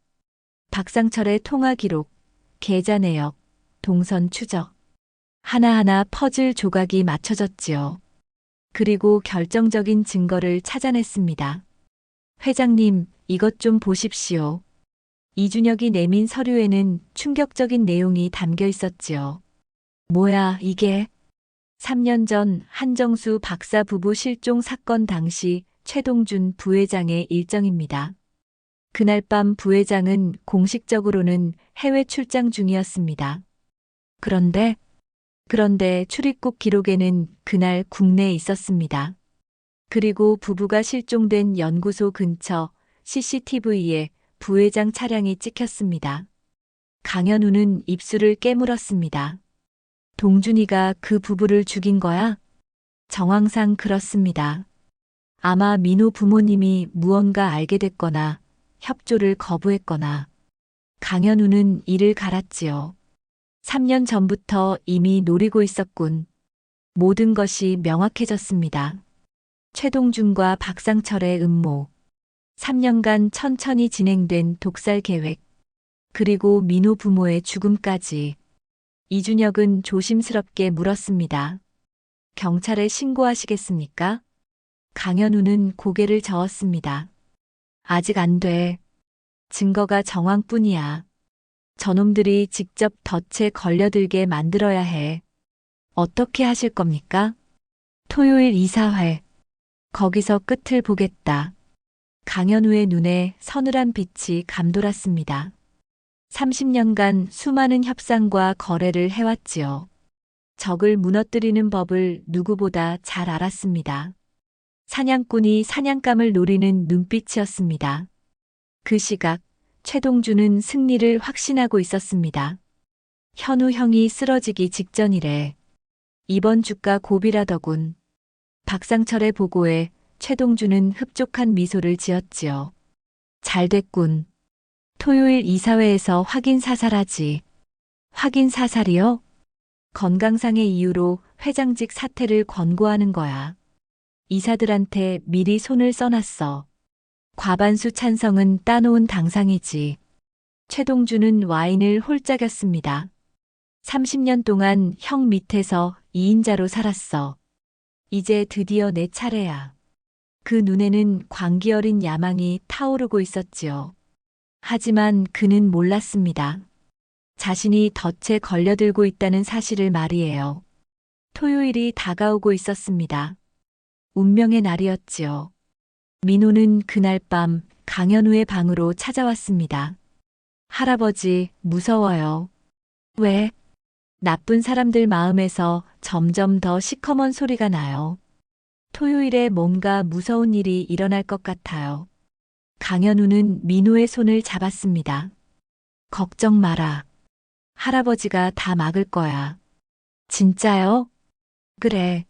박상철의 통화 기록, 계좌 내역, 동선 추적. 하나하나 퍼즐 조각이 맞춰졌지요. 그리고 결정적인 증거를 찾아냈습니다. 회장님, 이것 좀 보십시오. 이준혁이 내민 서류에는 충격적인 내용이 담겨 있었지요. 뭐야, 이게? 3년 전 한정수 박사 부부 실종 사건 당시 최동준 부회장의 일정입니다. 그날 밤 부회장은 공식적으로는 해외 출장 중이었습니다. 그런데 출입국 기록에는 그날 국내에 있었습니다. 그리고 부부가 실종된 연구소 근처 CCTV에 부회장 차량이 찍혔습니다. 강현우는 입술을 깨물었습니다. 동준이가 그 부부를 죽인 거야? 정황상 그렇습니다. 아마 민호 부모님이 무언가 알게 됐거나 협조를 거부했거나. 강현우는 이를 갈았지요. 3년 전부터 이미 노리고 있었군. 모든 것이 명확해졌습니다. 최동준과 박상철의 음모, 3년간 천천히 진행된 독살 계획, 그리고 민호 부모의 죽음까지. 이준혁은 조심스럽게 물었습니다. 경찰에 신고하시겠습니까? 강현우는 고개를 저었습니다. 아직 안 돼. 증거가 정황뿐이야. 저놈들이 직접 덫에 걸려들게 만들어야 해. 어떻게 하실 겁니까? 토요일 이사회. 거기서 끝을 보겠다. 강현우의 눈에 서늘한 빛이 감돌았습니다. 30년간 수많은 협상과 거래를 해왔지요. 적을 무너뜨리는 법을 누구보다 잘 알았습니다. 사냥꾼이 사냥감을 노리는 눈빛이었습니다. 그 시각, 최동준은 승리를 확신하고 있었습니다. 현우 형이 쓰러지기 직전이래. 이번 주가 고비라더군. 박상철의 보고에 최동준은 흡족한 미소를 지었지요. 잘 됐군. 토요일 이사회에서 확인 사살하지. 확인 사살이요? 건강상의 이유로 회장직 사퇴를 권고하는 거야. 이사들한테 미리 손을 써놨어. 과반수 찬성은 따놓은 당상이지. 최동준은 와인을 홀짝였습니다. 30년 동안 형 밑에서 2인자로 살았어. 이제 드디어 내 차례야. 그 눈에는 광기 어린 야망이 타오르고 있었지요. 하지만 그는 몰랐습니다. 자신이 덫에 걸려들고 있다는 사실을 말이에요. 토요일이 다가오고 있었습니다. 운명의 날이었지요. 민호는 그날 밤 강현우의 방으로 찾아왔습니다. 할아버지, 무서워요. 왜? 나쁜 사람들 마음에서 점점 더 시커먼 소리가 나요. 토요일에 뭔가 무서운 일이 일어날 것 같아요. 강현우는 민호의 손을 잡았습니다. 걱정 마라. 할아버지가 다 막을 거야. 진짜요? 그래.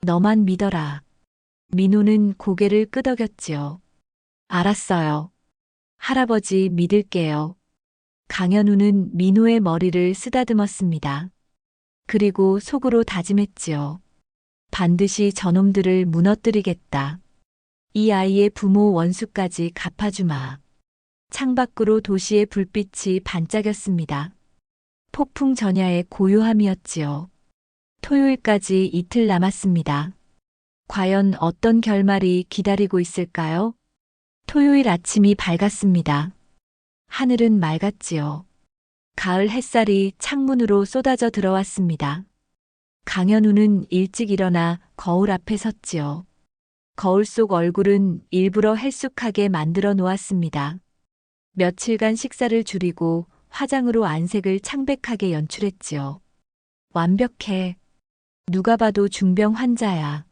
너만 믿어라. 민호는 고개를 끄덕였지요. 알았어요. 할아버지 믿을게요. 강현우는 민호의 머리를 쓰다듬었습니다. 그리고 속으로 다짐했지요. 반드시 저놈들을 무너뜨리겠다. 이 아이의 부모 원수까지 갚아주마. 창밖으로 도시의 불빛이 반짝였습니다. 폭풍 전야의 고요함이었지요. 토요일까지 이틀 남았습니다. 과연 어떤 결말이 기다리고 있을까요? 토요일 아침이 밝았습니다. 하늘은 맑았지요. 가을 햇살이 창문으로 쏟아져 들어왔습니다. 강현우는 일찍 일어나 거울 앞에 섰지요. 거울 속 얼굴은 일부러 헬쑥하게 만들어 놓았습니다. 며칠간 식사를 줄이고 화장으로 안색을 창백하게 연출했지요. 완벽해. 누가 봐도 중병 환자야.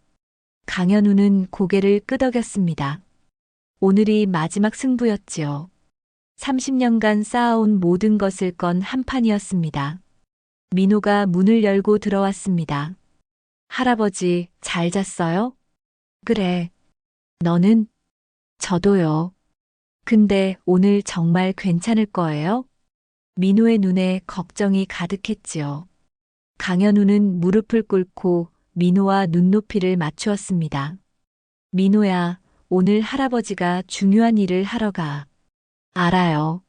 강현우는 고개를 끄덕였습니다. 오늘이 마지막 승부였지요. 30년간 쌓아온 모든 것을 건 한판이었습니다. 민호가 문을 열고 들어왔습니다. 할아버지, 잘 잤어요? 그래. 너는? 저도요. 근데 오늘 정말 괜찮을 거예요? 민호의 눈에 걱정이 가득했지요. 강현우는 무릎을 꿇고 민호와 눈높이를 맞추었습니다. 민호야, 오늘 할아버지가 중요한 일을 하러 가. 알아요.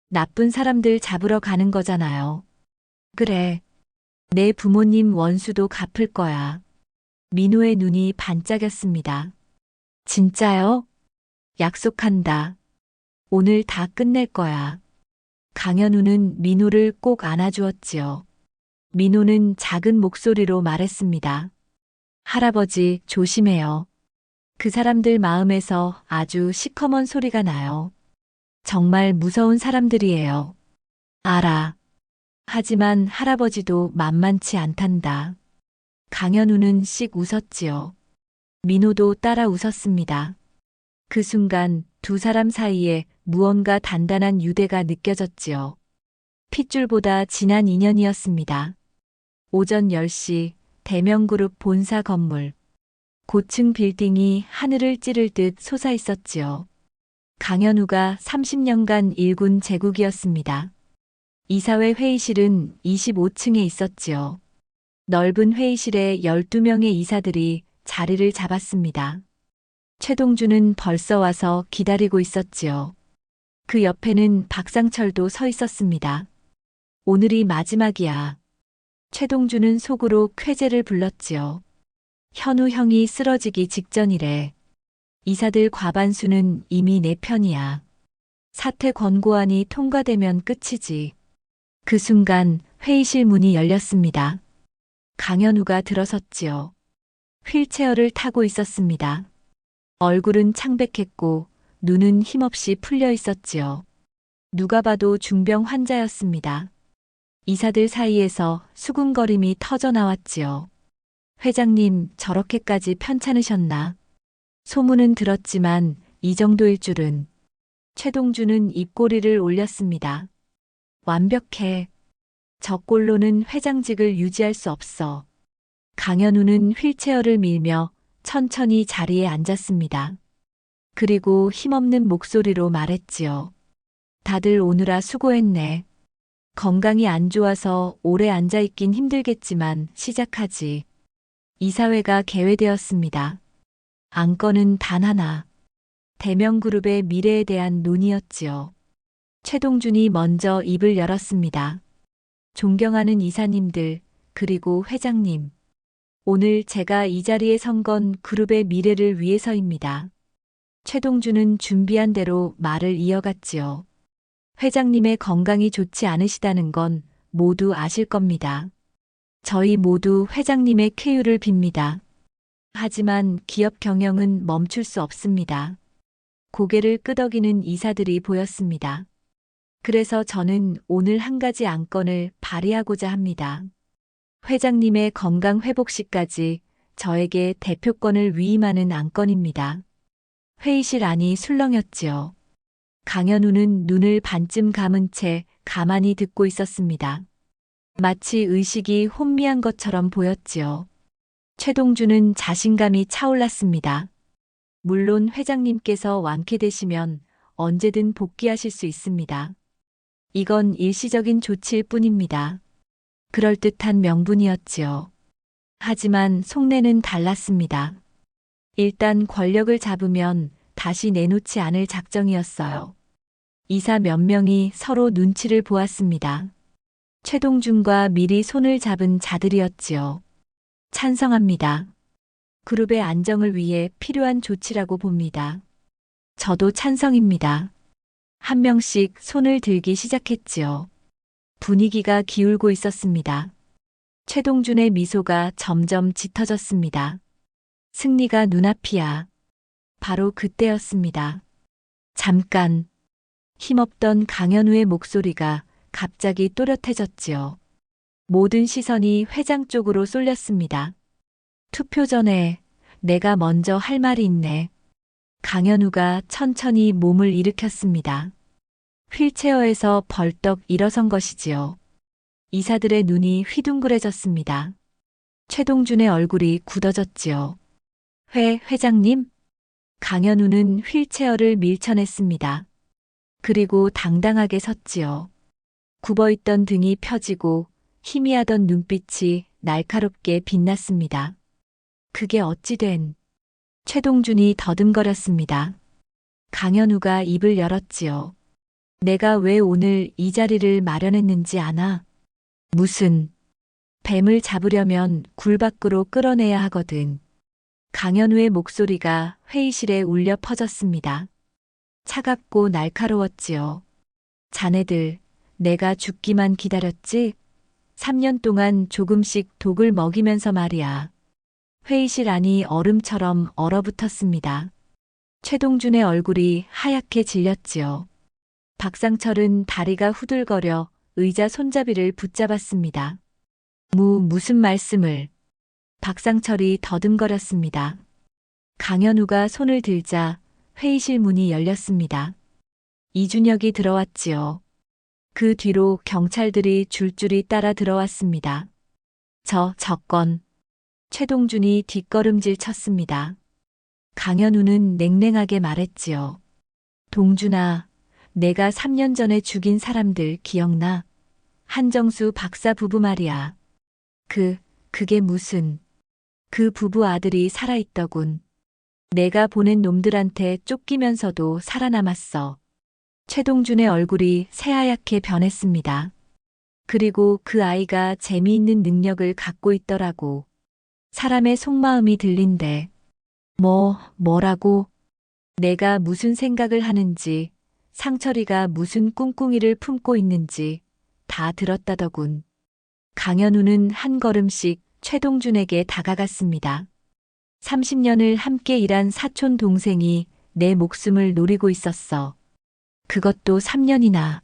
나쁜 사람들 잡으러 가는 거잖아요. 그래. 내 부모님 원수도 갚을 거야. 민호의 눈이 반짝였습니다. 진짜요? 약속한다. 오늘 다 끝낼 거야. 강현우는 민호를 꼭 안아주었지요. 민호는 작은 목소리로 말했습니다. 할아버지, 조심해요. 그 사람들 마음에서 아주 시커먼 소리가 나요. 정말 무서운 사람들이에요. 알아. 하지만 할아버지도 만만치 않단다. 강현우는 씩 웃었지요. 민호도 따라 웃었습니다. 그 순간 두 사람 사이에 무언가 단단한 유대가 느껴졌지요. 핏줄보다 진한 인연이었습니다. 오전 10시 대명그룹 본사 건물. 고층 빌딩이 하늘을 찌를 듯 솟아 있었지요. 강현우가 30년간 일군 제국이었습니다. 이사회 회의실은 25층에 있었지요. 넓은 회의실에 12명의 이사들이 자리를 잡았습니다. 최동주는 벌써 와서 기다리고 있었지요. 그 옆에는 박상철도 서 있었습니다. 오늘이 마지막이야. 최동주는 속으로 쾌재를 불렀지요. 현우 형이 쓰러지기 직전이래. 이사들 과반수는 이미 내 편이야. 사퇴 권고안이 통과되면 끝이지. 그 순간 회의실 문이 열렸습니다. 강현우가 들어섰지요. 휠체어를 타고 있었습니다. 얼굴은 창백했고 눈은 힘없이 풀려 있었지요. 누가 봐도 중병 환자였습니다. 이사들 사이에서 수군거림이 터져 나왔지요. 회장님, 저렇게까지 편찮으셨나? 소문은 들었지만 이 정도일 줄은. 최동주는 입꼬리를 올렸습니다. 완벽해. 저 꼴로는 회장직을 유지할 수 없어. 강현우는 휠체어를 밀며 천천히 자리에 앉았습니다. 그리고 힘없는 목소리로 말했지요. 다들 오느라 수고했네. 건강이 안 좋아서 오래 앉아있긴 힘들겠지만 시작하지. 이사회가 개회되었습니다. 안건은 단 하나. 대명그룹의 미래에 대한 논의였지요. 최동준이 먼저 입을 열었습니다. 존경하는 이사님들, 그리고 회장님. 오늘 제가 이 자리에 선 건 그룹의 미래를 위해서입니다. 최동준은 준비한 대로 말을 이어갔지요. 회장님의 건강이 좋지 않으시다는 건 모두 아실 겁니다. 저희 모두 회장님의 쾌유를 빕니다. 하지만 기업 경영은 멈출 수 없습니다. 고개를 끄덕이는 이사들이 보였습니다. 그래서 저는 오늘 한 가지 안건을 발의하고자 합니다. 회장님의 건강 회복 시까지 저에게 대표권을 위임하는 안건입니다. 회의실 안이 술렁였지요. 강현우는 눈을 반쯤 감은 채 가만히 듣고 있었습니다. 마치 의식이 혼미한 것처럼 보였지요. 최동주는 자신감이 차올랐습니다. 물론 회장님께서 완쾌되시면 언제든 복귀하실 수 있습니다. 이건 일시적인 조치일 뿐입니다. 그럴듯한 명분이었지요. 하지만 속내는 달랐습니다. 일단 권력을 잡으면 다시 내놓지 않을 작정이었어요. 이사 몇 명이 서로 눈치를 보았습니다. 최동준과 미리 손을 잡은 자들이었지요. 찬성합니다. 그룹의 안정을 위해 필요한 조치라고 봅니다. 저도 찬성입니다. 한 명씩 손을 들기 시작했지요. 분위기가 기울고 있었습니다. 최동준의 미소가 점점 짙어졌습니다. 승리가 눈앞이야. 바로 그때였습니다. 잠깐. 힘없던 강현우의 목소리가 갑자기 또렷해졌지요. 모든 시선이 회장 쪽으로 쏠렸습니다. 투표 전에 내가 먼저 할 말이 있네. 강현우가 천천히 몸을 일으켰습니다. 휠체어에서 벌떡 일어선 것이지요. 이사들의 눈이 휘둥그레졌습니다. 최동준의 얼굴이 굳어졌지요. 회장님? 강현우는 휠체어를 밀쳐냈습니다. 그리고 당당하게 섰지요. 굽어있던 등이 펴지고 희미하던 눈빛이 날카롭게 빛났습니다. 그게 어찌된? 최동준이 더듬거렸습니다. 강현우가 입을 열었지요. 내가 왜 오늘 이 자리를 마련했는지 아나? 무슨 뱀을 잡으려면 굴 밖으로 끌어내야 하거든. 강현우의 목소리가 회의실에 울려 퍼졌습니다. 차갑고 날카로웠지요. 자네들, 내가 죽기만 기다렸지? 3년 동안 조금씩 독을 먹이면서 말이야. 회의실 안이 얼음처럼 얼어붙었습니다. 최동준의 얼굴이 하얗게 질렸지요. 박상철은 다리가 후들거려 의자 손잡이를 붙잡았습니다. 무슨 말씀을? 박상철이 더듬거렸습니다. 강현우가 손을 들자 회의실 문이 열렸습니다. 이준혁이 들어왔지요. 그 뒤로 경찰들이 줄줄이 따라 들어왔습니다. 저건. 최동준이 뒷걸음질 쳤습니다. 강현우는 냉랭하게 말했지요. 동준아, 내가 3년 전에 죽인 사람들 기억나? 한정수 박사 부부 말이야. 그게 무슨. 그 부부 아들이 살아있더군. 내가 보낸 놈들한테 쫓기면서도 살아남았어. 최동준의 얼굴이 새하얗게 변했습니다. 그리고 그 아이가 재미있는 능력을 갖고 있더라고. 사람의 속마음이 들린대. 뭐라고? 내가 무슨 생각을 하는지, 상철이가 무슨 꿍꿍이를 품고 있는지 다 들었다더군. 강현우는 한 걸음씩 최동준에게 다가갔습니다. 30년을 함께 일한 사촌 동생이 내 목숨을 노리고 있었어. 그것도 3년이나.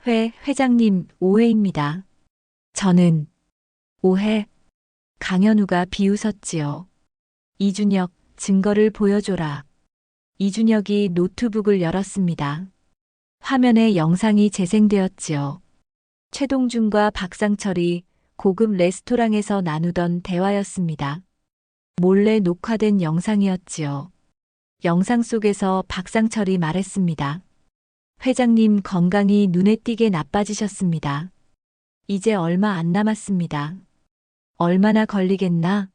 회장님, 오해입니다. 저는 오해? 강현우가 비웃었지요. 이준혁, 증거를 보여줘라. 이준혁이 노트북을 열었습니다. 화면에 영상이 재생되었지요. 최동준과 박상철이 고급 레스토랑에서 나누던 대화였습니다. 몰래 녹화된 영상이었지요. 영상 속에서 박상철이 말했습니다. 회장님 건강이 눈에 띄게 나빠지셨습니다. 이제 얼마 안 남았습니다. 얼마나 걸리겠나?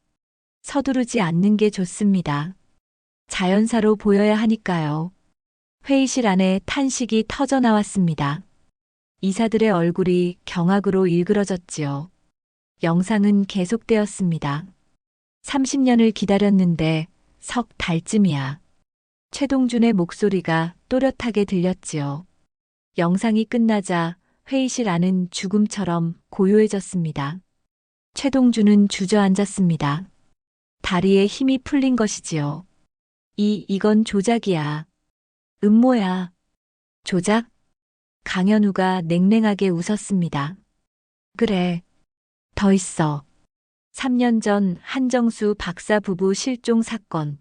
서두르지 않는 게 좋습니다. 자연사로 보여야 하니까요. 회의실 안에 탄식이 터져 나왔습니다. 이사들의 얼굴이 경악으로 일그러졌지요. 영상은 계속되었습니다. 30년을 기다렸는데 석 달쯤이야. 최동준의 목소리가 또렷하게 들렸지요. 영상이 끝나자 회의실 안은 죽음처럼 고요해졌습니다. 최동준은 주저앉았습니다. 다리에 힘이 풀린 것이지요. 이건 조작이야. 음모야. 조작? 강현우가 냉랭하게 웃었습니다. 그래. 더 있어. 3년 전 한정수 박사 부부 실종 사건.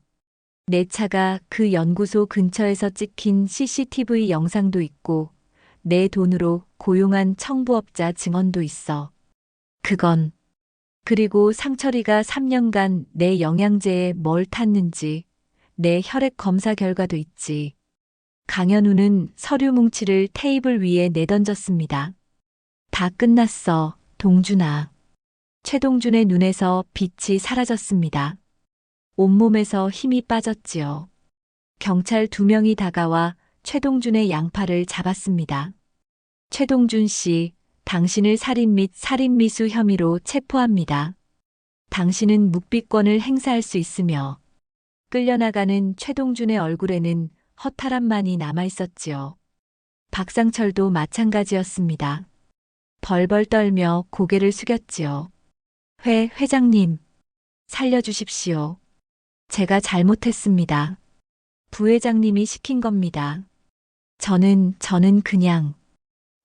내 차가 그 연구소 근처에서 찍힌 CCTV 영상도 있고 내 돈으로 고용한 청부업자 증언도 있어. 그건. 그리고 상철이가 3년간 내 영양제에 뭘 탔는지 내 혈액 검사 결과도 있지. 강현우는 서류 뭉치를 테이블 위에 내던졌습니다. 다 끝났어, 동준아. 최동준의 눈에서 빛이 사라졌습니다. 온몸에서 힘이 빠졌지요. 경찰 2명이 다가와 최동준의 양팔을 잡았습니다. 최동준 씨, 당신을 살인 및 살인미수 혐의로 체포합니다. 당신은 묵비권을 행사할 수 있으며 끌려나가는 최동준의 얼굴에는 허탈함만이 남아 있었지요. 박상철도 마찬가지였습니다. 벌벌 떨며 고개를 숙였지요. 회장님, 살려주십시오. 제가 잘못했습니다. 부회장님이 시킨 겁니다. 저는 그냥.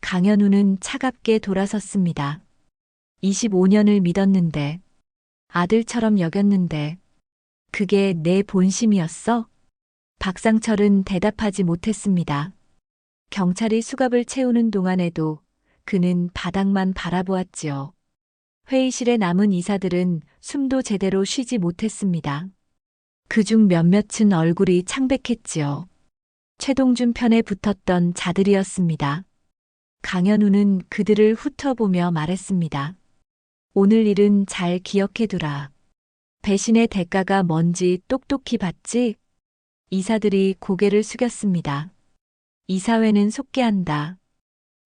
강현우는 차갑게 돌아섰습니다. 25년을 믿었는데, 아들처럼 여겼는데, 그게 내 본심이었어? 박상철은 대답하지 못했습니다. 경찰이 수갑을 채우는 동안에도 그는 바닥만 바라보았지요. 회의실에 남은 이사들은 숨도 제대로 쉬지 못했습니다. 그중 몇몇은 얼굴이 창백했지요. 최동준 편에 붙었던 자들이었습니다. 강현우는 그들을 훑어보며 말했습니다. 오늘 일은 잘 기억해두라. 배신의 대가가 뭔지 똑똑히 봤지? 이사들이 고개를 숙였습니다. 이사회는 속개한다.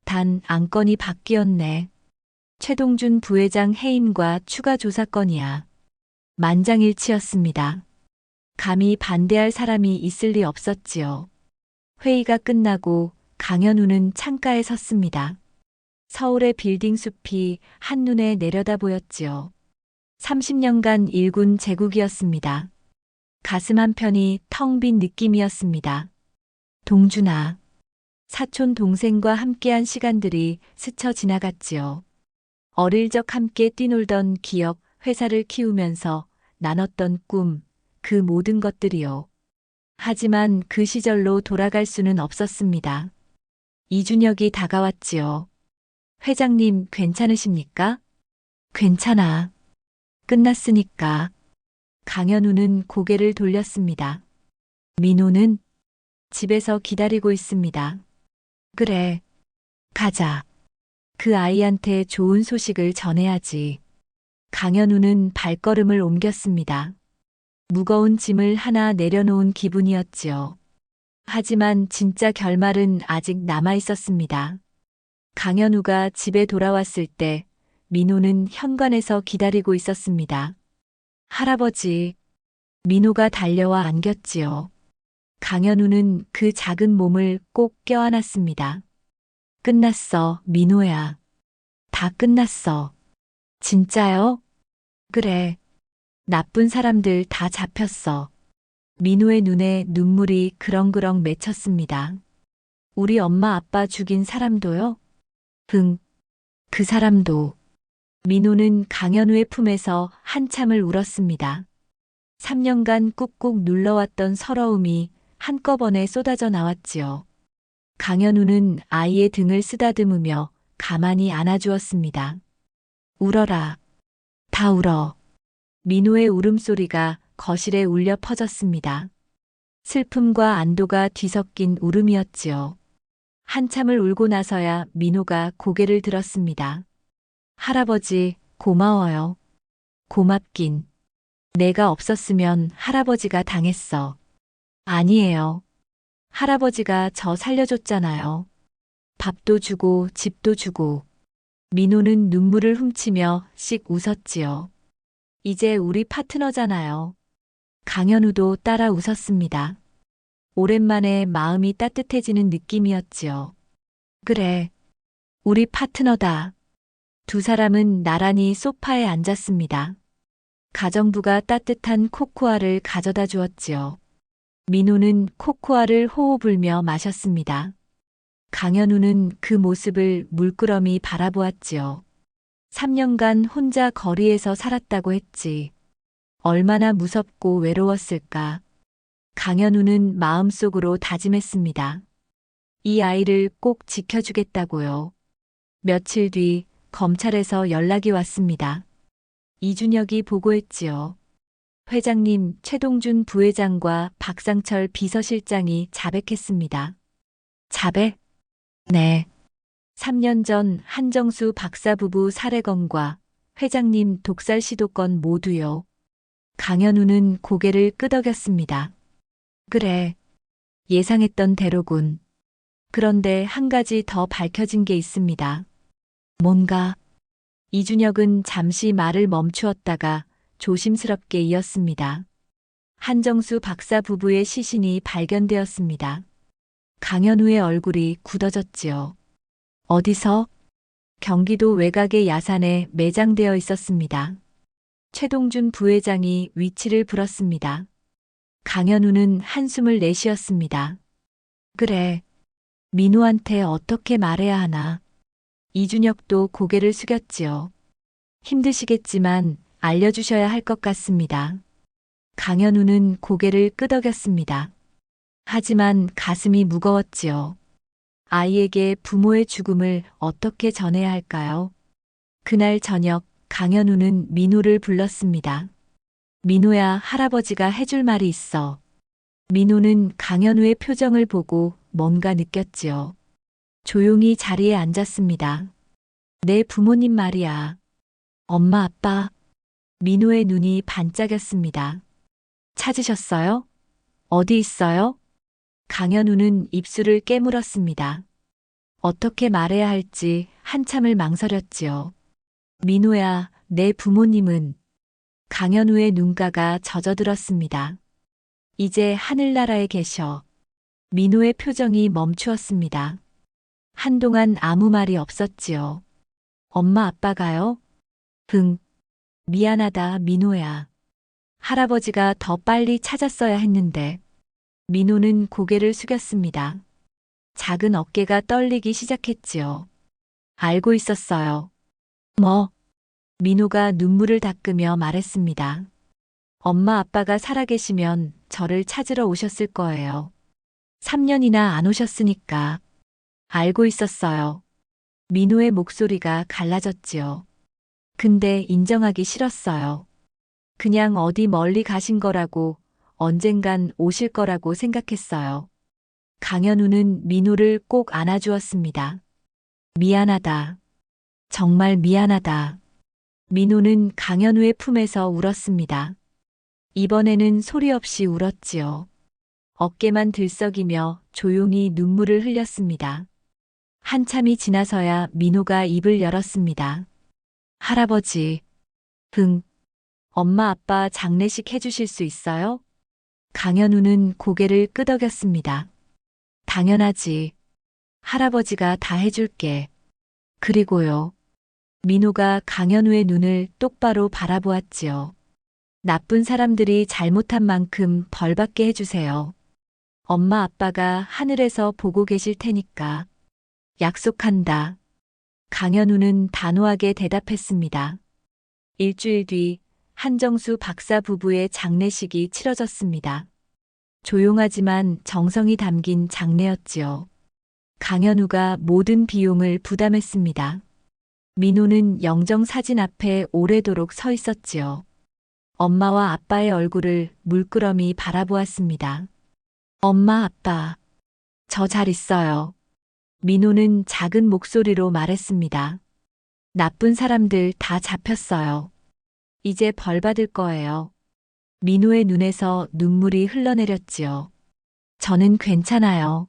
단 안건이 바뀌었네. 최동준 부회장 해임과 추가 조사건이야. 만장일치였습니다. 감히 반대할 사람이 있을 리 없었지요. 회의가 끝나고 강현우는 창가에 섰습니다. 서울의 빌딩 숲이 한눈에 내려다 보였지요. 30년간 일군 제국이었습니다. 가슴 한편이 텅 빈 느낌이었습니다. 동준아. 사촌 동생과 함께한 시간들이 스쳐 지나갔지요. 어릴 적 함께 뛰놀던 기억, 회사를 키우면서 나눴던 꿈, 그 모든 것들이요. 하지만 그 시절로 돌아갈 수는 없었습니다. 이준혁이 다가왔지요. 회장님 괜찮으십니까? 괜찮아. 끝났으니까. 강현우는 고개를 돌렸습니다. 민호는 집에서 기다리고 있습니다. 그래. 가자. 그 아이한테 좋은 소식을 전해야지. 강현우는 발걸음을 옮겼습니다. 무거운 짐을 하나 내려놓은 기분이었지요. 하지만 진짜 결말은 아직 남아 있었습니다. 강현우가 집에 돌아왔을 때 민호는 현관에서 기다리고 있었습니다. 할아버지. 민호가 달려와 안겼지요. 강현우는 그 작은 몸을 꼭 껴안았습니다. 끝났어, 민호야. 다 끝났어. 진짜요? 그래. 나쁜 사람들 다 잡혔어. 민호의 눈에 눈물이 그렁그렁 맺혔습니다. 우리 엄마 아빠 죽인 사람도요? 응. 그 사람도. 민호는 강현우의 품에서 한참을 울었습니다. 3년간 꾹꾹 눌러왔던 서러움이 한꺼번에 쏟아져 나왔지요. 강현우는 아이의 등을 쓰다듬으며 가만히 안아주었습니다. 울어라. 다 울어. 민호의 울음소리가 거실에 울려 퍼졌습니다. 슬픔과 안도가 뒤섞인 울음이었지요. 한참을 울고 나서야 민호가 고개를 들었습니다. 할아버지, 고마워요. 고맙긴. 내가 없었으면 할아버지가 당했어. 아니에요. 할아버지가 저 살려줬잖아요. 밥도 주고 집도 주고. 민호는 눈물을 훔치며 씩 웃었지요. 이제 우리 파트너잖아요. 강현우도 따라 웃었습니다. 오랜만에 마음이 따뜻해지는 느낌이었지요. 그래. 우리 파트너다. 두 사람은 나란히 소파에 앉았습니다. 가정부가 따뜻한 코코아를 가져다 주었지요. 민호는 코코아를 호호 불며 마셨습니다. 강현우는 그 모습을 물끄러미 바라보았지요. 3년간 혼자 거리에서 살았다고 했지. 얼마나 무섭고 외로웠을까. 강현우는 마음속으로 다짐했습니다. 이 아이를 꼭 지켜주겠다고요. 며칠 뒤 검찰에서 연락이 왔습니다. 이준혁이 보고했지요. 회장님 최동준 부회장과 박상철 비서실장이 자백했습니다. 자백? 네. 3년 전 한정수 박사 부부 살해건과 회장님 독살 시도건 모두요. 강현우는 고개를 끄덕였습니다. 그래. 예상했던 대로군. 그런데 한 가지 더 밝혀진 게 있습니다. 뭔가? 이준혁은 잠시 말을 멈추었다가 조심스럽게 이었습니다. 한정수 박사 부부의 시신이 발견되었습니다. 강현우의 얼굴이 굳어졌지요. 어디서? 경기도 외곽의 야산에 매장되어 있었습니다. 최동준 부회장이 위치를 불었습니다. 강현우는 한숨을 내쉬었습니다. 그래. 민호한테 어떻게 말해야 하나. 이준혁도 고개를 숙였지요. 힘드시겠지만 알려주셔야 할 것 같습니다. 강현우는 고개를 끄덕였습니다. 하지만 가슴이 무거웠지요. 아이에게 부모의 죽음을 어떻게 전해야 할까요? 그날 저녁 강현우는 민호를 불렀습니다. 민호야, 할아버지가 해줄 말이 있어. 민호는 강현우의 표정을 보고 뭔가 느꼈지요. 조용히 자리에 앉았습니다. 내 부모님 말이야. 엄마, 아빠. 민호의 눈이 반짝였습니다. 찾으셨어요? 어디 있어요? 강현우는 입술을 깨물었습니다. 어떻게 말해야 할지 한참을 망설였지요. 민호야, 내 부모님은. 강현우의 눈가가 젖어들었습니다. 이제 하늘나라에 계셔. 민호의 표정이 멈추었습니다. 한동안 아무 말이 없었지요. 엄마 아빠가요? 미안하다, 민호야. 할아버지가 더 빨리 찾았어야 했는데. 민호는 고개를 숙였습니다. 작은 어깨가 떨리기 시작했지요. 알고 있었어요. 뭐? 민호가 눈물을 닦으며 말했습니다. 엄마 아빠가 살아계시면 저를 찾으러 오셨을 거예요. 3년이나 안 오셨으니까. 알고 있었어요. 민호의 목소리가 갈라졌지요. 근데 인정하기 싫었어요. 그냥 어디 멀리 가신 거라고, 언젠간 오실 거라고 생각했어요. 강현우는 민호를 꼭 안아주었습니다. 미안하다. 정말 미안하다. 민호는 강현우의 품에서 울었습니다. 이번에는 소리 없이 울었지요. 어깨만 들썩이며 조용히 눈물을 흘렸습니다. 한참이 지나서야 민호가 입을 열었습니다. 할아버지. 엄마 아빠 장례식 해주실 수 있어요? 강현우는 고개를 끄덕였습니다. 당연하지. 할아버지가 다 해줄게. 그리고요. 민호가 강현우의 눈을 똑바로 바라보았지요. 나쁜 사람들이 잘못한 만큼 벌받게 해주세요. 엄마 아빠가 하늘에서 보고 계실 테니까. 약속한다. 강현우는 단호하게 대답했습니다. 일주일 뒤 한정수 박사 부부의 장례식이 치러졌습니다. 조용하지만 정성이 담긴 장례였지요. 강현우가 모든 비용을 부담했습니다. 민호는 영정 사진 앞에 오래도록 서 있었지요. 엄마와 아빠의 얼굴을 물끄러미 바라보았습니다. 엄마, 아빠, 저 잘 있어요. 민호는 작은 목소리로 말했습니다. 나쁜 사람들 다 잡혔어요. 이제 벌 받을 거예요. 민호의 눈에서 눈물이 흘러내렸지요. 저는 괜찮아요.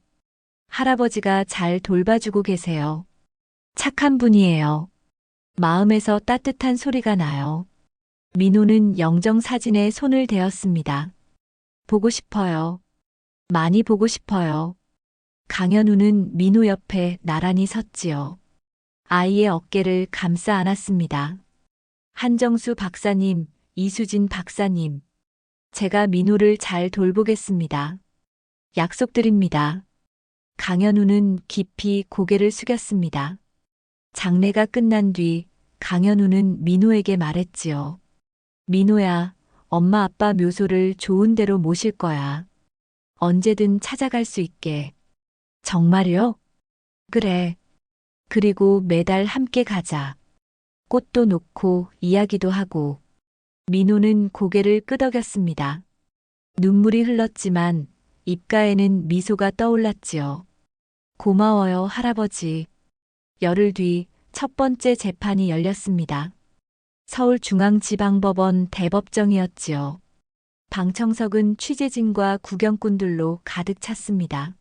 할아버지가 잘 돌봐주고 계세요. 착한 분이에요. 마음에서 따뜻한 소리가 나요. 민호는 영정 사진에 손을 대었습니다. 보고 싶어요. 많이 보고 싶어요. 강현우는 민호 옆에 나란히 섰지요. 아이의 어깨를 감싸 안았습니다. 한정수 박사님, 이수진 박사님. 제가 민호를 잘 돌보겠습니다. 약속드립니다. 강현우는 깊이 고개를 숙였습니다. 장례가 끝난 뒤 강현우는 민호에게 말했지요. 민호야, 엄마 아빠 묘소를 좋은 데로 모실 거야. 언제든 찾아갈 수 있게. 정말요? 그래. 그리고 매달 함께 가자. 꽃도 놓고 이야기도 하고. 민호는 고개를 끄덕였습니다. 눈물이 흘렀지만 입가에는 미소가 떠올랐지요. 고마워요, 할아버지. 열흘 뒤 첫 번째 재판이 열렸습니다. 서울중앙지방법원 대법정이었지요. 방청석은 취재진과 구경꾼들로 가득 찼습니다.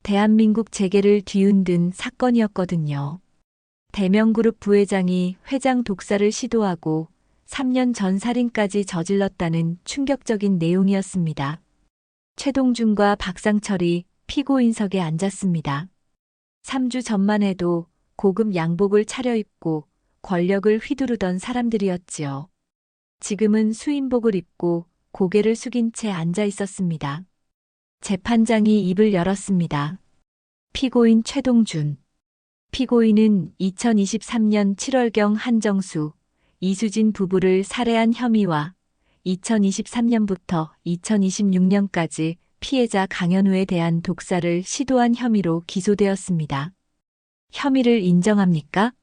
대한민국 재계를 뒤흔든 사건이었거든요. 대명그룹 부회장이 회장 독사를 시도하고 3년 전 살인까지 저질렀다는 충격적인 내용이었습니다. 최동준과 박상철이 피고인석에 앉았습니다. 3주 전만 해도 고급 양복을 차려입고 권력을 휘두르던 사람들이었지요. 지금은 수인복을 입고 고개를 숙인 채 앉아 있었습니다. 재판장이 입을 열었습니다. 피고인 최동준. 피고인은 2023년 7월경 한정수, 이수진 부부를 살해한 혐의와 2023년부터 2026년까지 피해자 강현우에 대한 독사를 시도한 혐의로 기소되었습니다. 혐의를 인정합니까?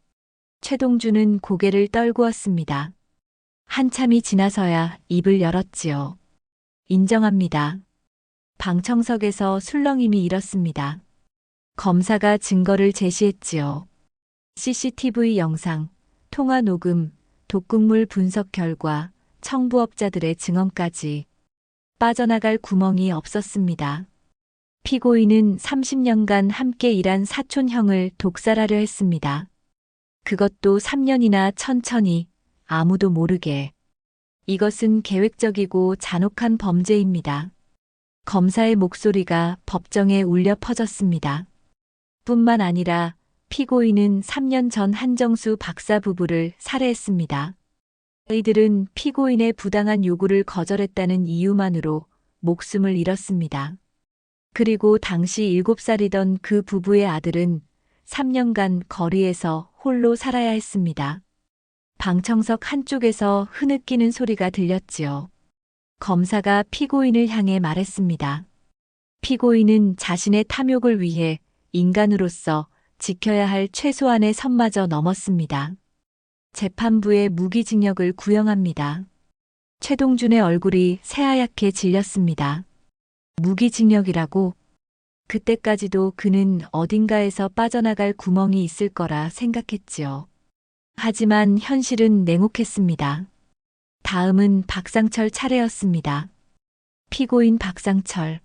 최동준은 고개를 떨구었습니다. 한참이 지나서야 입을 열었지요. 인정합니다. 방청석에서 술렁임이 일었습니다. 검사가 증거를 제시했지요. CCTV 영상, 통화 녹음, 독극물 분석 결과, 청부업자들의 증언까지 빠져나갈 구멍이 없었습니다. 피고인은 30년간 함께 일한 사촌형을 독살하려 했습니다. 그것도 3년이나 천천히, 아무도 모르게. 이것은 계획적이고 잔혹한 범죄입니다. 검사의 목소리가 법정에 울려 퍼졌습니다. 뿐만 아니라 피고인은 3년 전 한정수 박사 부부를 살해했습니다. 이들은 피고인의 부당한 요구를 거절했다는 이유만으로 목숨을 잃었습니다. 그리고 당시 7살이던 그 부부의 아들은 3년간 거리에서 홀로 살아야 했습니다. 방청석 한쪽에서 흐느끼는 소리가 들렸지요. 검사가 피고인을 향해 말했습니다. 피고인은 자신의 탐욕을 위해 인간으로서 지켜야 할 최소한의 선마저 넘었습니다. 재판부의 무기징역을 구형합니다. 최동준의 얼굴이 새하얗게 질렸습니다. 무기징역이라고? 그때까지도 그는 어딘가에서 빠져나갈 구멍이 있을 거라 생각했지요. 하지만 현실은 냉혹했습니다. 다음은 박상철 차례였습니다. 피고인 박상철.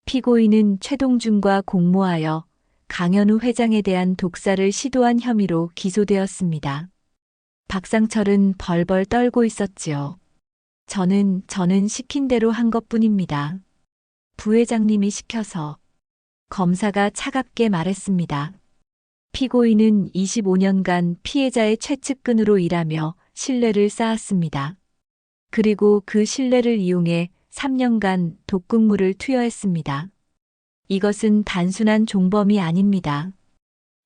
피고인은 최동준과 공모하여 강현우 회장에 대한 독사를 시도한 혐의로 기소되었습니다. 박상철은 벌벌 떨고 있었지요. 저는 시킨 대로 한 것뿐입니다. 부회장님이 시켜서. 검사가 차갑게 말했습니다. 피고인은 25년간 피해자의 최측근으로 일하며 신뢰를 쌓았습니다. 그리고 그 신뢰를 이용해 3년간 독극물을 투여했습니다. 이것은 단순한 종범이 아닙니다.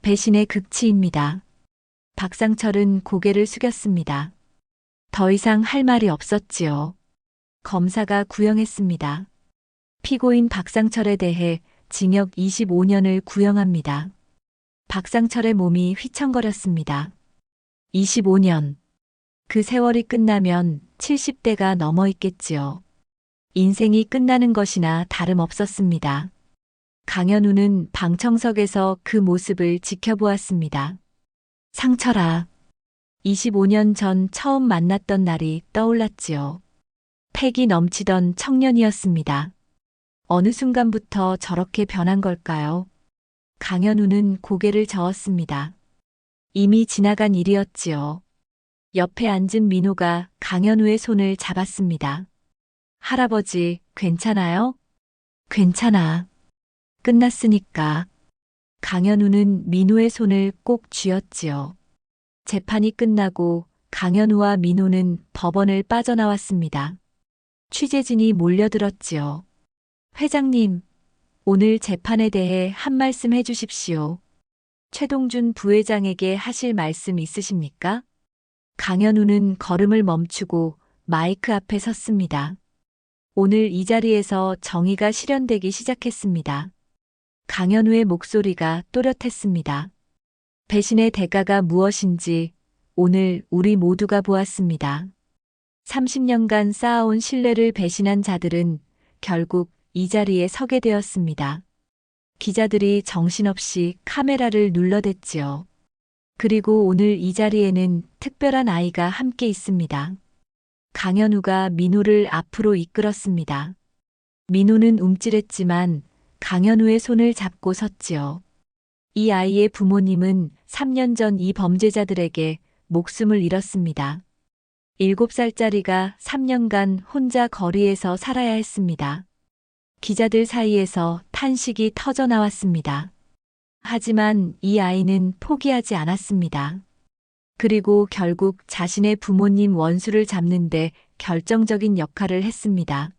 배신의 극치입니다. 박상철은 고개를 숙였습니다. 더 이상 할 말이 없었지요. 검사가 구형했습니다. 피고인 박상철에 대해 징역 25년을 구형합니다. 박상철의 몸이 휘청거렸습니다. 25년. 그 세월이 끝나면 70대가 넘어 있겠지요. 인생이 끝나는 것이나 다름없었습니다. 강현우는 방청석에서 그 모습을 지켜보았습니다. 상철아. 25년 전 처음 만났던 날이 떠올랐지요. 패기 넘치던 청년이었습니다. 어느 순간부터 저렇게 변한 걸까요? 강현우는 고개를 저었습니다. 이미 지나간 일이었지요. 옆에 앉은 민호가 강현우의 손을 잡았습니다. 할아버지, 괜찮아요? 괜찮아. 끝났으니까. 강현우는 민호의 손을 꼭 쥐었지요. 재판이 끝나고 강현우와 민호는 법원을 빠져나왔습니다. 취재진이 몰려들었지요. 회장님, 오늘 재판에 대해 한 말씀 해주십시오. 최동준 부회장에게 하실 말씀 있으십니까? 강현우는 걸음을 멈추고 마이크 앞에 섰습니다. 오늘 이 자리에서 정의가 실현되기 시작했습니다. 강현우의 목소리가 또렷했습니다. 배신의 대가가 무엇인지 오늘 우리 모두가 보았습니다. 30년간 쌓아온 신뢰를 배신한 자들은 결국 이 자리에 서게 되었습니다. 기자들이 정신없이 카메라를 눌러댔지요. 그리고 오늘 이 자리에는 특별한 아이가 함께 있습니다. 강현우가 민호를 앞으로 이끌었습니다. 민호는 움찔했지만 강현우의 손을 잡고 섰지요. 이 아이의 부모님은 3년 전 이 범죄자들에게 목숨을 잃었습니다. 7살짜리가 3년간 혼자 거리에서 살아야 했습니다. 기자들 사이에서 탄식이 터져 나왔습니다. 하지만 이 아이는 포기하지 않았습니다. 그리고 결국 자신의 부모님 원수를 잡는데 결정적인 역할을 했습니다.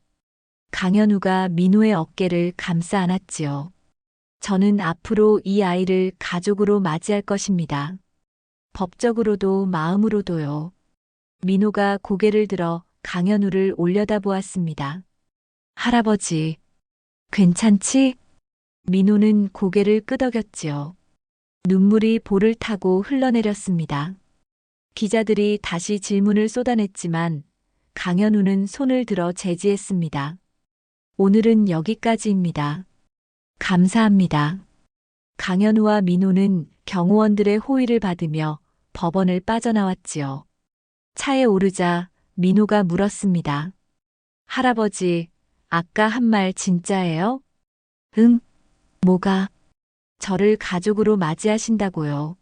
강현우가 민호의 어깨를 감싸 안았지요. 저는 앞으로 이 아이를 가족으로 맞이할 것입니다. 법적으로도 마음으로도요. 민호가 고개를 들어 강현우를 올려다보았습니다. 할아버지, 괜찮지? 민호는 고개를 끄덕였지요. 눈물이 볼을 타고 흘러내렸습니다. 기자들이 다시 질문을 쏟아냈지만 강현우는 손을 들어 제지했습니다. 오늘은 여기까지입니다. 감사합니다. 강현우와 민호는 경호원들의 호의를 받으며 법원을 빠져나왔지요. 차에 오르자 민호가 물었습니다. 할아버지, 아까 한 말 진짜예요? 응, 뭐가? 저를 가족으로 맞이하신다고요.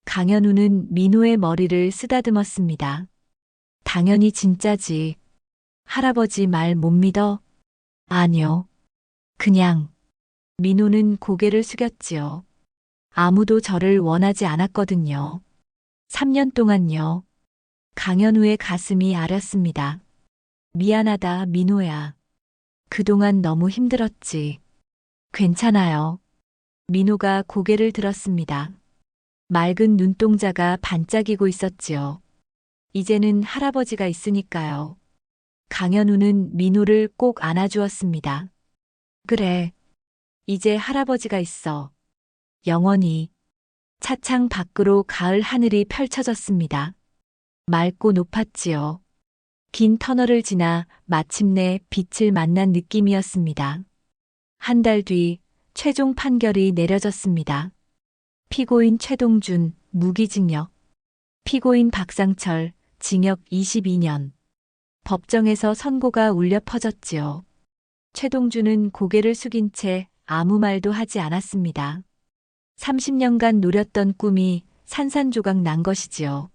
강현우는 민호의 머리를 쓰다듬었습니다. 당연히 진짜지. 할아버지 말 못 믿어? 아니요. 그냥. 민호는 고개를 숙였지요. 아무도 저를 원하지 않았거든요. 3년 동안요. 강현우의 가슴이 아렸습니다. 미안하다, 민호야. 그동안 너무 힘들었지. 괜찮아요. 민호가 고개를 들었습니다. 맑은 눈동자가 반짝이고 있었지요. 이제는 할아버지가 있으니까요. 강현우는 민호를 꼭 안아주었습니다. 그래. 이제 할아버지가 있어. 영원히. 차창 밖으로 가을 하늘이 펼쳐졌습니다. 맑고 높았지요. 긴 터널을 지나 마침내 빛을 만난 느낌이었습니다. 한 달 뒤 최종 판결이 내려졌습니다. 피고인 최동준, 무기징역. 피고인 박상철, 징역 22년. 법정에서 선고가 울려 퍼졌지요. 최동준은 고개를 숙인 채 아무 말도 하지 않았습니다. 30년간 노렸던 꿈이 산산조각 난 것이지요.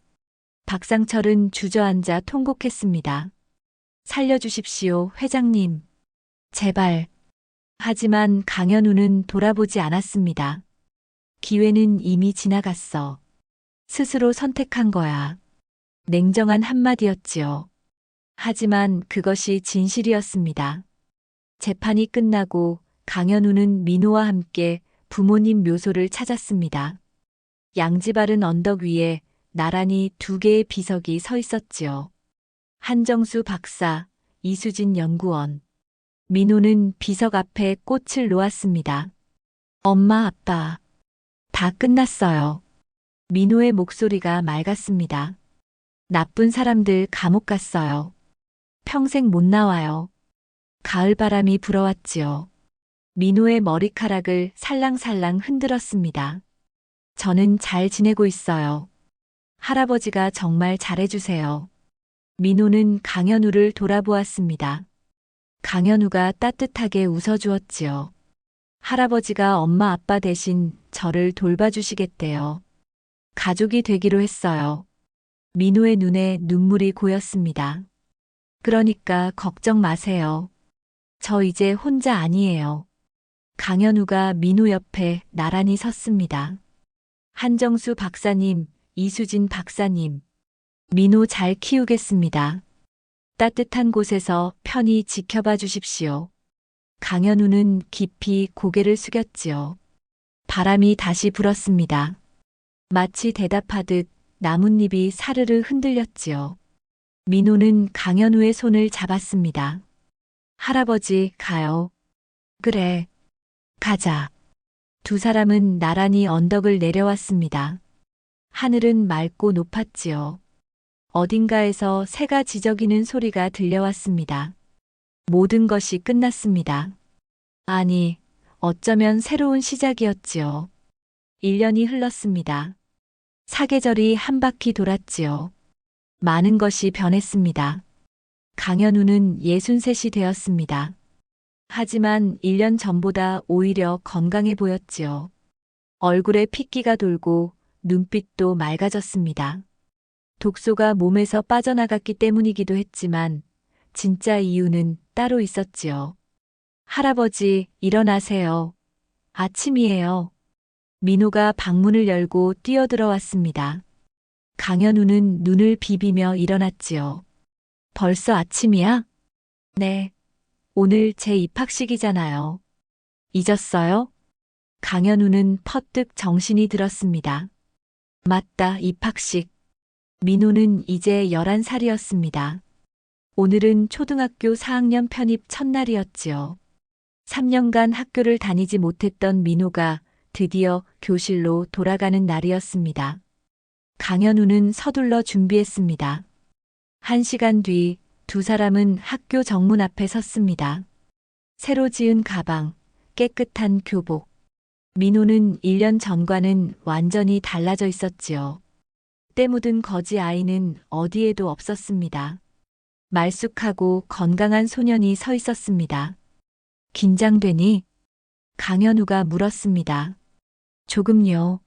박상철은 주저앉아 통곡했습니다. 살려주십시오, 회장님. 제발. 하지만 강현우는 돌아보지 않았습니다. 기회는 이미 지나갔어. 스스로 선택한 거야. 냉정한 한마디였지요. 하지만 그것이 진실이었습니다. 재판이 끝나고 강현우는 민호와 함께 부모님 묘소를 찾았습니다. 양지바른 언덕 위에 나란히 2개의 비석이 서 있었지요. 한정수 박사, 이수진 연구원. 민호는 비석 앞에 꽃을 놓았습니다. 엄마, 아빠. 다 끝났어요. 민호의 목소리가 맑았습니다. 나쁜 사람들 감옥 갔어요. 평생 못 나와요. 가을바람이 불어왔지요. 민호의 머리카락을 살랑살랑 흔들었습니다. 저는 잘 지내고 있어요. 할아버지가 정말 잘해주세요. 민호는 강현우를 돌아보았습니다. 강현우가 따뜻하게 웃어주었지요. 할아버지가 엄마 아빠 대신 저를 돌봐주시겠대요. 가족이 되기로 했어요. 민호의 눈에 눈물이 고였습니다. 그러니까 걱정 마세요. 저 이제 혼자 아니에요. 강현우가 민호 옆에 나란히 섰습니다. 한정수 박사님, 이수진 박사님. 민호 잘 키우겠습니다. 따뜻한 곳에서 편히 지켜봐 주십시오. 강현우는 깊이 고개를 숙였지요. 바람이 다시 불었습니다. 마치 대답하듯 나뭇잎이 사르르 흔들렸지요. 민호는 강현우의 손을 잡았습니다. 할아버지, 가요. 그래. 가자. 2사람은 나란히 언덕을 내려왔습니다. 하늘은 맑고 높았지요. 어딘가에서 새가 지저귀는 소리가 들려왔습니다. 모든 것이 끝났습니다. 아니, 어쩌면 새로운 시작이었지요. 1년이 흘렀습니다. 사계절이 한 바퀴 돌았지요. 많은 것이 변했습니다. 강현우는 63이 되었습니다. 하지만 1년 전보다 오히려 건강해 보였지요. 얼굴에 핏기가 돌고 눈빛도 맑아졌습니다. 독소가 몸에서 빠져나갔기 때문이기도 했지만 진짜 이유는 따로 있었지요. 할아버지, 일어나세요. 아침이에요. 민호가 방문을 열고 뛰어들어왔습니다. 강현우는 눈을 비비며 일어났지요. 벌써 아침이야? 네. 오늘 제 입학식이잖아요. 잊었어요? 강현우는 퍼뜩 정신이 들었습니다. 맞다, 입학식. 민호는 이제 11살이었습니다. 오늘은 초등학교 4학년 편입 첫날이었지요. 3년간 학교를 다니지 못했던 민호가 드디어 교실로 돌아가는 날이었습니다. 강현우는 서둘러 준비했습니다. 1시간 뒤 두 사람은 학교 정문 앞에 섰습니다. 새로 지은 가방, 깨끗한 교복. 민호는 1년 전과는 완전히 달라져 있었지요. 때 묻은 거지 아이는 어디에도 없었습니다. 말쑥하고 건강한 소년이 서 있었습니다. 긴장되니? 강현우가 물었습니다. 조금요.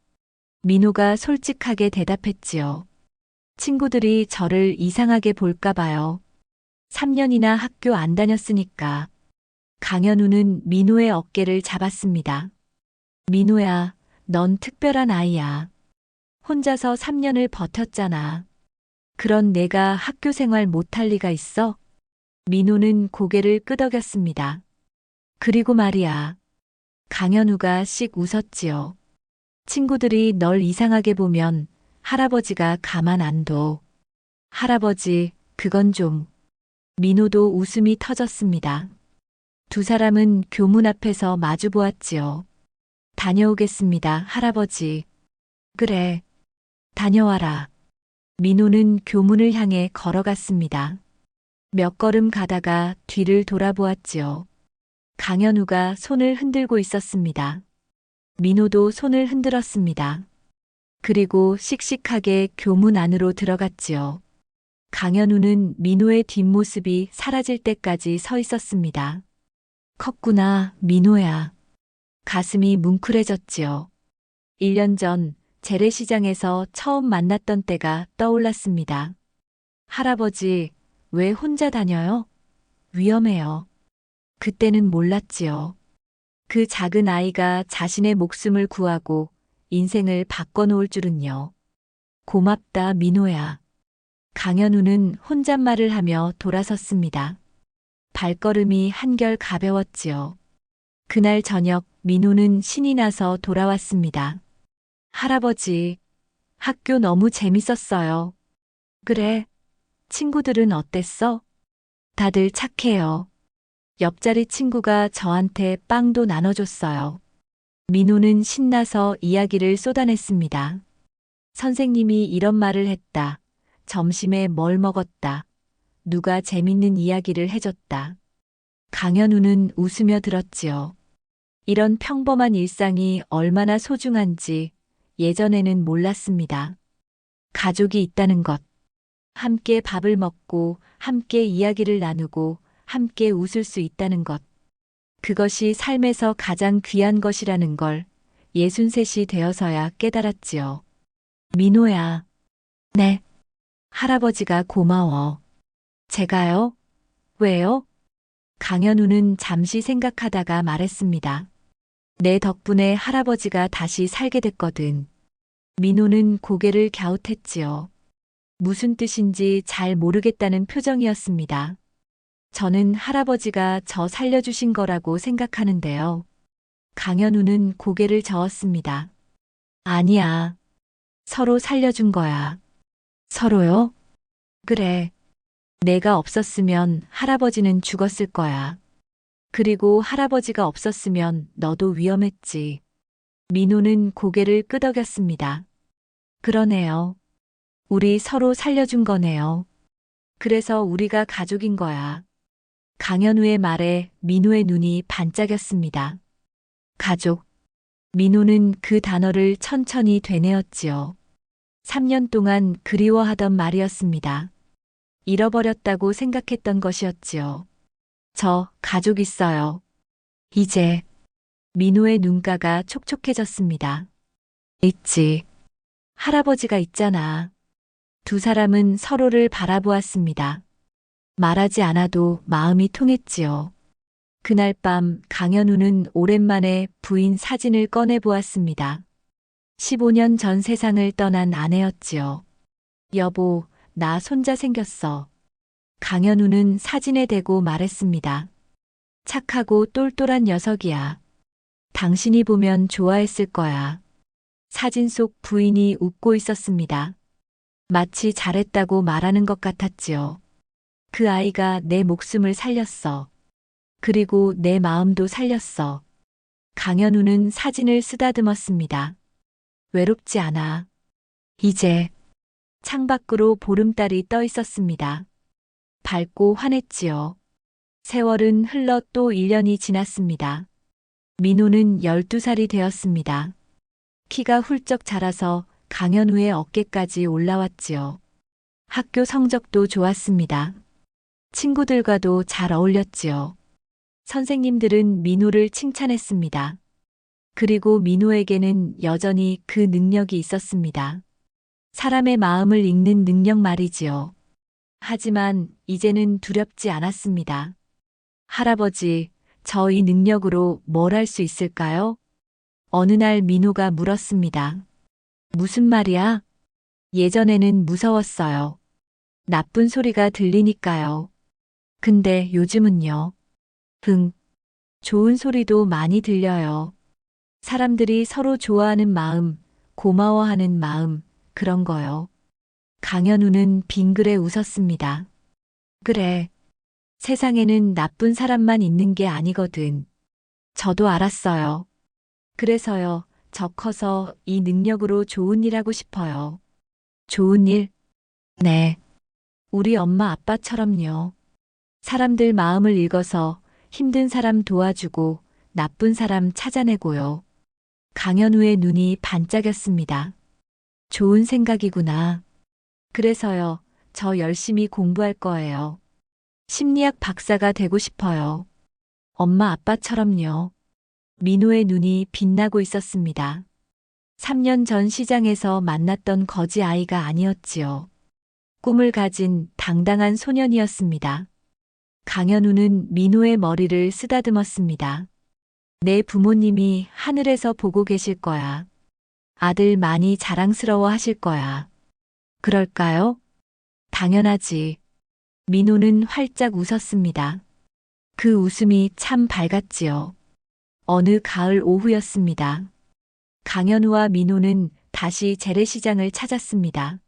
민호가 솔직하게 대답했지요. 친구들이 저를 이상하게 볼까 봐요. 3년이나 학교 안 다녔으니까. 강현우는 민호의 어깨를 잡았습니다. 민호야, 넌 특별한 아이야. 혼자서 3년을 버텼잖아. 그런 내가 학교 생활 못할 리가 있어? 민호는 고개를 끄덕였습니다. 그리고 말이야. 강현우가 씩 웃었지요. 친구들이 널 이상하게 보면 할아버지가 가만 안 둬. 할아버지, 그건 좀. 민호도 웃음이 터졌습니다. 두 사람은 교문 앞에서 마주 보았지요. 다녀오겠습니다, 할아버지. 그래, 다녀와라. 민호는 교문을 향해 걸어갔습니다. 몇 걸음 가다가 뒤를 돌아보았지요. 강현우가 손을 흔들고 있었습니다. 민호도 손을 흔들었습니다. 그리고 씩씩하게 교문 안으로 들어갔지요. 강현우는 민호의 뒷모습이 사라질 때까지 서 있었습니다. 컸구나, 민호야. 가슴이 뭉클해졌지요. 1년 전 재래시장에서 처음 만났던 때가 떠올랐습니다. 할아버지, 왜 혼자 다녀요? 위험해요. 그때는 몰랐지요. 그 작은 아이가 자신의 목숨을 구하고 인생을 바꿔놓을 줄은요. 고맙다, 민호야. 강현우는 혼잣말을 하며 돌아섰습니다. 발걸음이 한결 가벼웠지요. 그날 저녁 민호는 신이 나서 돌아왔습니다. 할아버지, 학교 너무 재밌었어요. 그래, 친구들은 어땠어? 다들 착해요. 옆자리 친구가 저한테 빵도 나눠줬어요. 민호는 신나서 이야기를 쏟아냈습니다. 선생님이 이런 말을 했다. 점심에 뭘 먹었다. 누가 재밌는 이야기를 해줬다. 강현우는 웃으며 들었지요. 이런 평범한 일상이 얼마나 소중한지 예전에는 몰랐습니다. 가족이 있다는 것. 함께 밥을 먹고 함께 이야기를 나누고 함께 웃을 수 있다는 것. 그것이 삶에서 가장 귀한 것이라는 걸 63이 되어서야 깨달았지요. 민호야. 네. 할아버지가 고마워. 제가요? 왜요? 강현우는 잠시 생각하다가 말했습니다. 내 덕분에 할아버지가 다시 살게 됐거든. 민호는 고개를 갸웃했지요. 무슨 뜻인지 잘 모르겠다는 표정이었습니다. 저는 할아버지가 저 살려주신 거라고 생각하는데요. 강현우는 고개를 저었습니다. 아니야. 서로 살려준 거야. 서로요? 그래. 내가 없었으면 할아버지는 죽었을 거야. 그리고 할아버지가 없었으면 너도 위험했지. 민호는 고개를 끄덕였습니다. 그러네요. 우리 서로 살려준 거네요. 그래서 우리가 가족인 거야. 강현우의 말에 민호의 눈이 반짝였습니다. 가족. 민호는 그 단어를 천천히 되뇌었지요. 3년 동안 그리워하던 말이었습니다. 잃어버렸다고 생각했던 것이었지요. 저 가족 있어요. 이제 민호의 눈가가 촉촉해졌습니다. 있지. 할아버지가 있잖아. 두 사람은 서로를 바라보았습니다. 말하지 않아도 마음이 통했지요. 그날 밤 강현우는 오랜만에 부인 사진을 꺼내 보았습니다. 15년 전 세상을 떠난 아내였지요. 여보, 나 손자 생겼어. 강현우는 사진에 대고 말했습니다. 착하고 똘똘한 녀석이야. 당신이 보면 좋아했을 거야. 사진 속 부인이 웃고 있었습니다. 마치 잘했다고 말하는 것 같았지요. 그 아이가 내 목숨을 살렸어. 그리고 내 마음도 살렸어. 강현우는 사진을 쓰다듬었습니다. 외롭지 않아. 이제 창밖으로 보름달이 떠 있었습니다. 밝고 환했지요. 세월은 흘러 또 1년이 지났습니다. 민호는 12살이 되었습니다. 키가 훌쩍 자라서 강현우의 어깨까지 올라왔지요. 학교 성적도 좋았습니다. 친구들과도 잘 어울렸지요. 선생님들은 민호를 칭찬했습니다. 그리고 민호에게는 여전히 그 능력이 있었습니다. 사람의 마음을 읽는 능력 말이지요. 하지만 이제는 두렵지 않았습니다. 할아버지, 저 이 능력으로 뭘 할 수 있을까요? 어느 날 민호가 물었습니다. 무슨 말이야? 예전에는 무서웠어요. 나쁜 소리가 들리니까요. 근데 요즘은요? 좋은 소리도 많이 들려요. 사람들이 서로 좋아하는 마음, 고마워하는 마음, 그런 거요. 강현우는 빙그레 웃었습니다. 그래. 세상에는 나쁜 사람만 있는 게 아니거든. 저도 알았어요. 그래서요, 저 커서 이 능력으로 좋은 일 하고 싶어요. 좋은 일? 네. 우리 엄마 아빠처럼요. 사람들 마음을 읽어서 힘든 사람 도와주고 나쁜 사람 찾아내고요. 강현우의 눈이 반짝였습니다. 좋은 생각이구나. 그래서요, 저 열심히 공부할 거예요. 심리학 박사가 되고 싶어요. 엄마 아빠처럼요. 민호의 눈이 빛나고 있었습니다. 3년 전 시장에서 만났던 거지 아이가 아니었지요. 꿈을 가진 당당한 소년이었습니다. 강현우는 민호의 머리를 쓰다듬었습니다. 내 부모님이 하늘에서 보고 계실 거야. 아들 많이 자랑스러워 하실 거야. 그럴까요? 당연하지. 민호는 활짝 웃었습니다. 그 웃음이 참 밝았지요. 어느 가을 오후였습니다. 강현우와 민호는 다시 재래시장을 찾았습니다.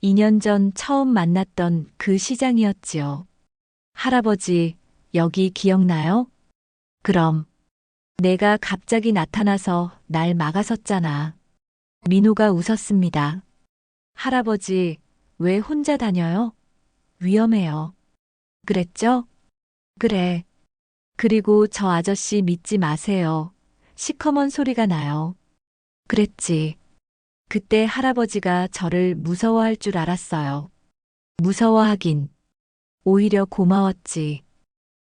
2년 전 처음 만났던 그 시장이었지요. 할아버지, 여기 기억나요? 그럼. 내가 갑자기 나타나서 날 막아섰잖아. 민호가 웃었습니다. 할아버지, 왜 혼자 다녀요? 위험해요. 그랬죠? 그래. 그리고 저 아저씨 믿지 마세요. 시커먼 소리가 나요. 그랬지. 그때 할아버지가 저를 무서워할 줄 알았어요. 무서워하긴. 오히려 고마웠지.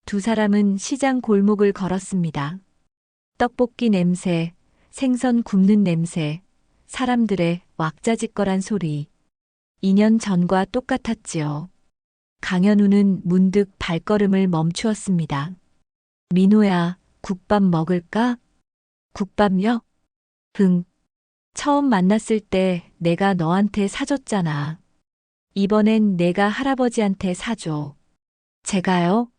두 사람은 시장 골목을 걸었습니다. 떡볶이 냄새, 생선 굽는 냄새, 사람들의 왁자지껄한 소리. 2년 전과 똑같았지요. 강현우는 문득 발걸음을 멈추었습니다. 민호야, 국밥 먹을까? 국밥요? 처음 만났을 때 내가 너한테 사줬잖아. 이번엔 내가 할아버지한테 사줘. 제가요?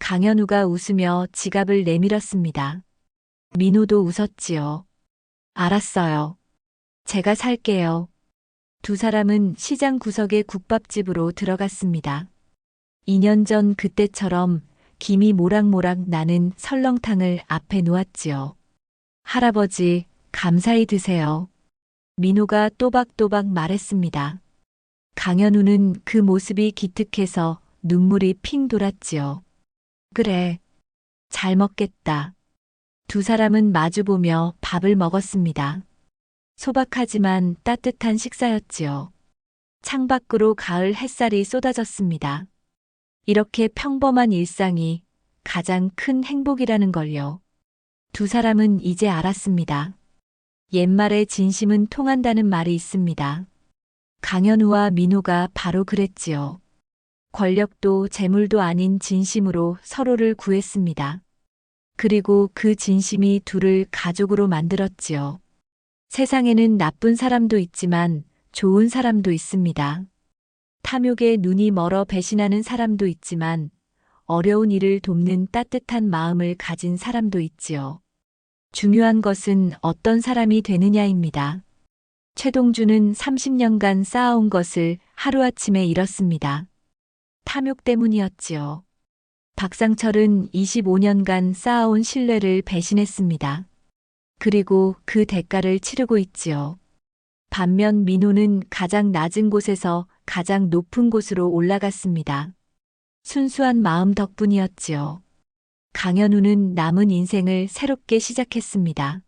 강현우가 웃으며 지갑을 내밀었습니다. 민호도 웃었지요. 알았어요. 제가 살게요. 두 사람은 시장 구석의 국밥집으로 들어갔습니다. 2년 전 그때처럼 김이 모락모락 나는 설렁탕을 앞에 놓았지요. 할아버지, 감사히 드세요. 민호가 또박또박 말했습니다. 강현우는 그 모습이 기특해서 눈물이 핑 돌았지요. 그래, 잘 먹겠다. 두 사람은 마주보며 밥을 먹었습니다. 소박하지만 따뜻한 식사였지요. 창밖으로 가을 햇살이 쏟아졌습니다. 이렇게 평범한 일상이 가장 큰 행복이라는 걸요. 두 사람은 이제 알았습니다. 옛말에 진심은 통한다는 말이 있습니다. 강현우와 민호가 바로 그랬지요. 권력도 재물도 아닌 진심으로 서로를 구했습니다. 그리고 그 진심이 둘을 가족으로 만들었지요. 세상에는 나쁜 사람도 있지만 좋은 사람도 있습니다. 탐욕에 눈이 멀어 배신하는 사람도 있지만 어려운 이를 돕는 따뜻한 마음을 가진 사람도 있지요. 중요한 것은 어떤 사람이 되느냐입니다. 최동주는 30년간 쌓아온 것을 하루아침에 잃었습니다. 탐욕 때문이었지요. 박상철은 25년간 쌓아온 신뢰를 배신했습니다. 그리고 그 대가를 치르고 있지요. 반면 민호는 가장 낮은 곳에서 가장 높은 곳으로 올라갔습니다. 순수한 마음 덕분이었지요. 강현우는 남은 인생을 새롭게 시작했습니다.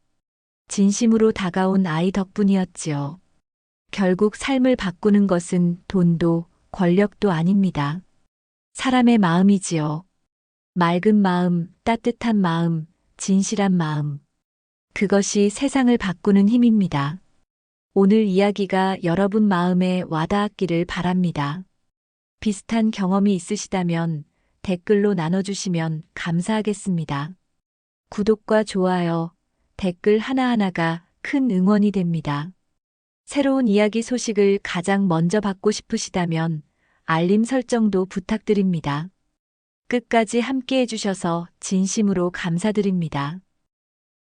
진심으로 다가온 아이 덕분이었지요. 결국 삶을 바꾸는 것은 돈도 권력도 아닙니다. 사람의 마음이지요. 맑은 마음, 따뜻한 마음, 진실한 마음. 그것이 세상을 바꾸는 힘입니다. 오늘 이야기가 여러분 마음에 와닿았기를 바랍니다. 비슷한 경험이 있으시다면 댓글로 나눠주시면 감사하겠습니다. 구독과 좋아요, 댓글 하나하나가 큰 응원이 됩니다. 새로운 이야기 소식을 가장 먼저 받고 싶으시다면 알림 설정도 부탁드립니다. 끝까지 함께 해주셔서 진심으로 감사드립니다.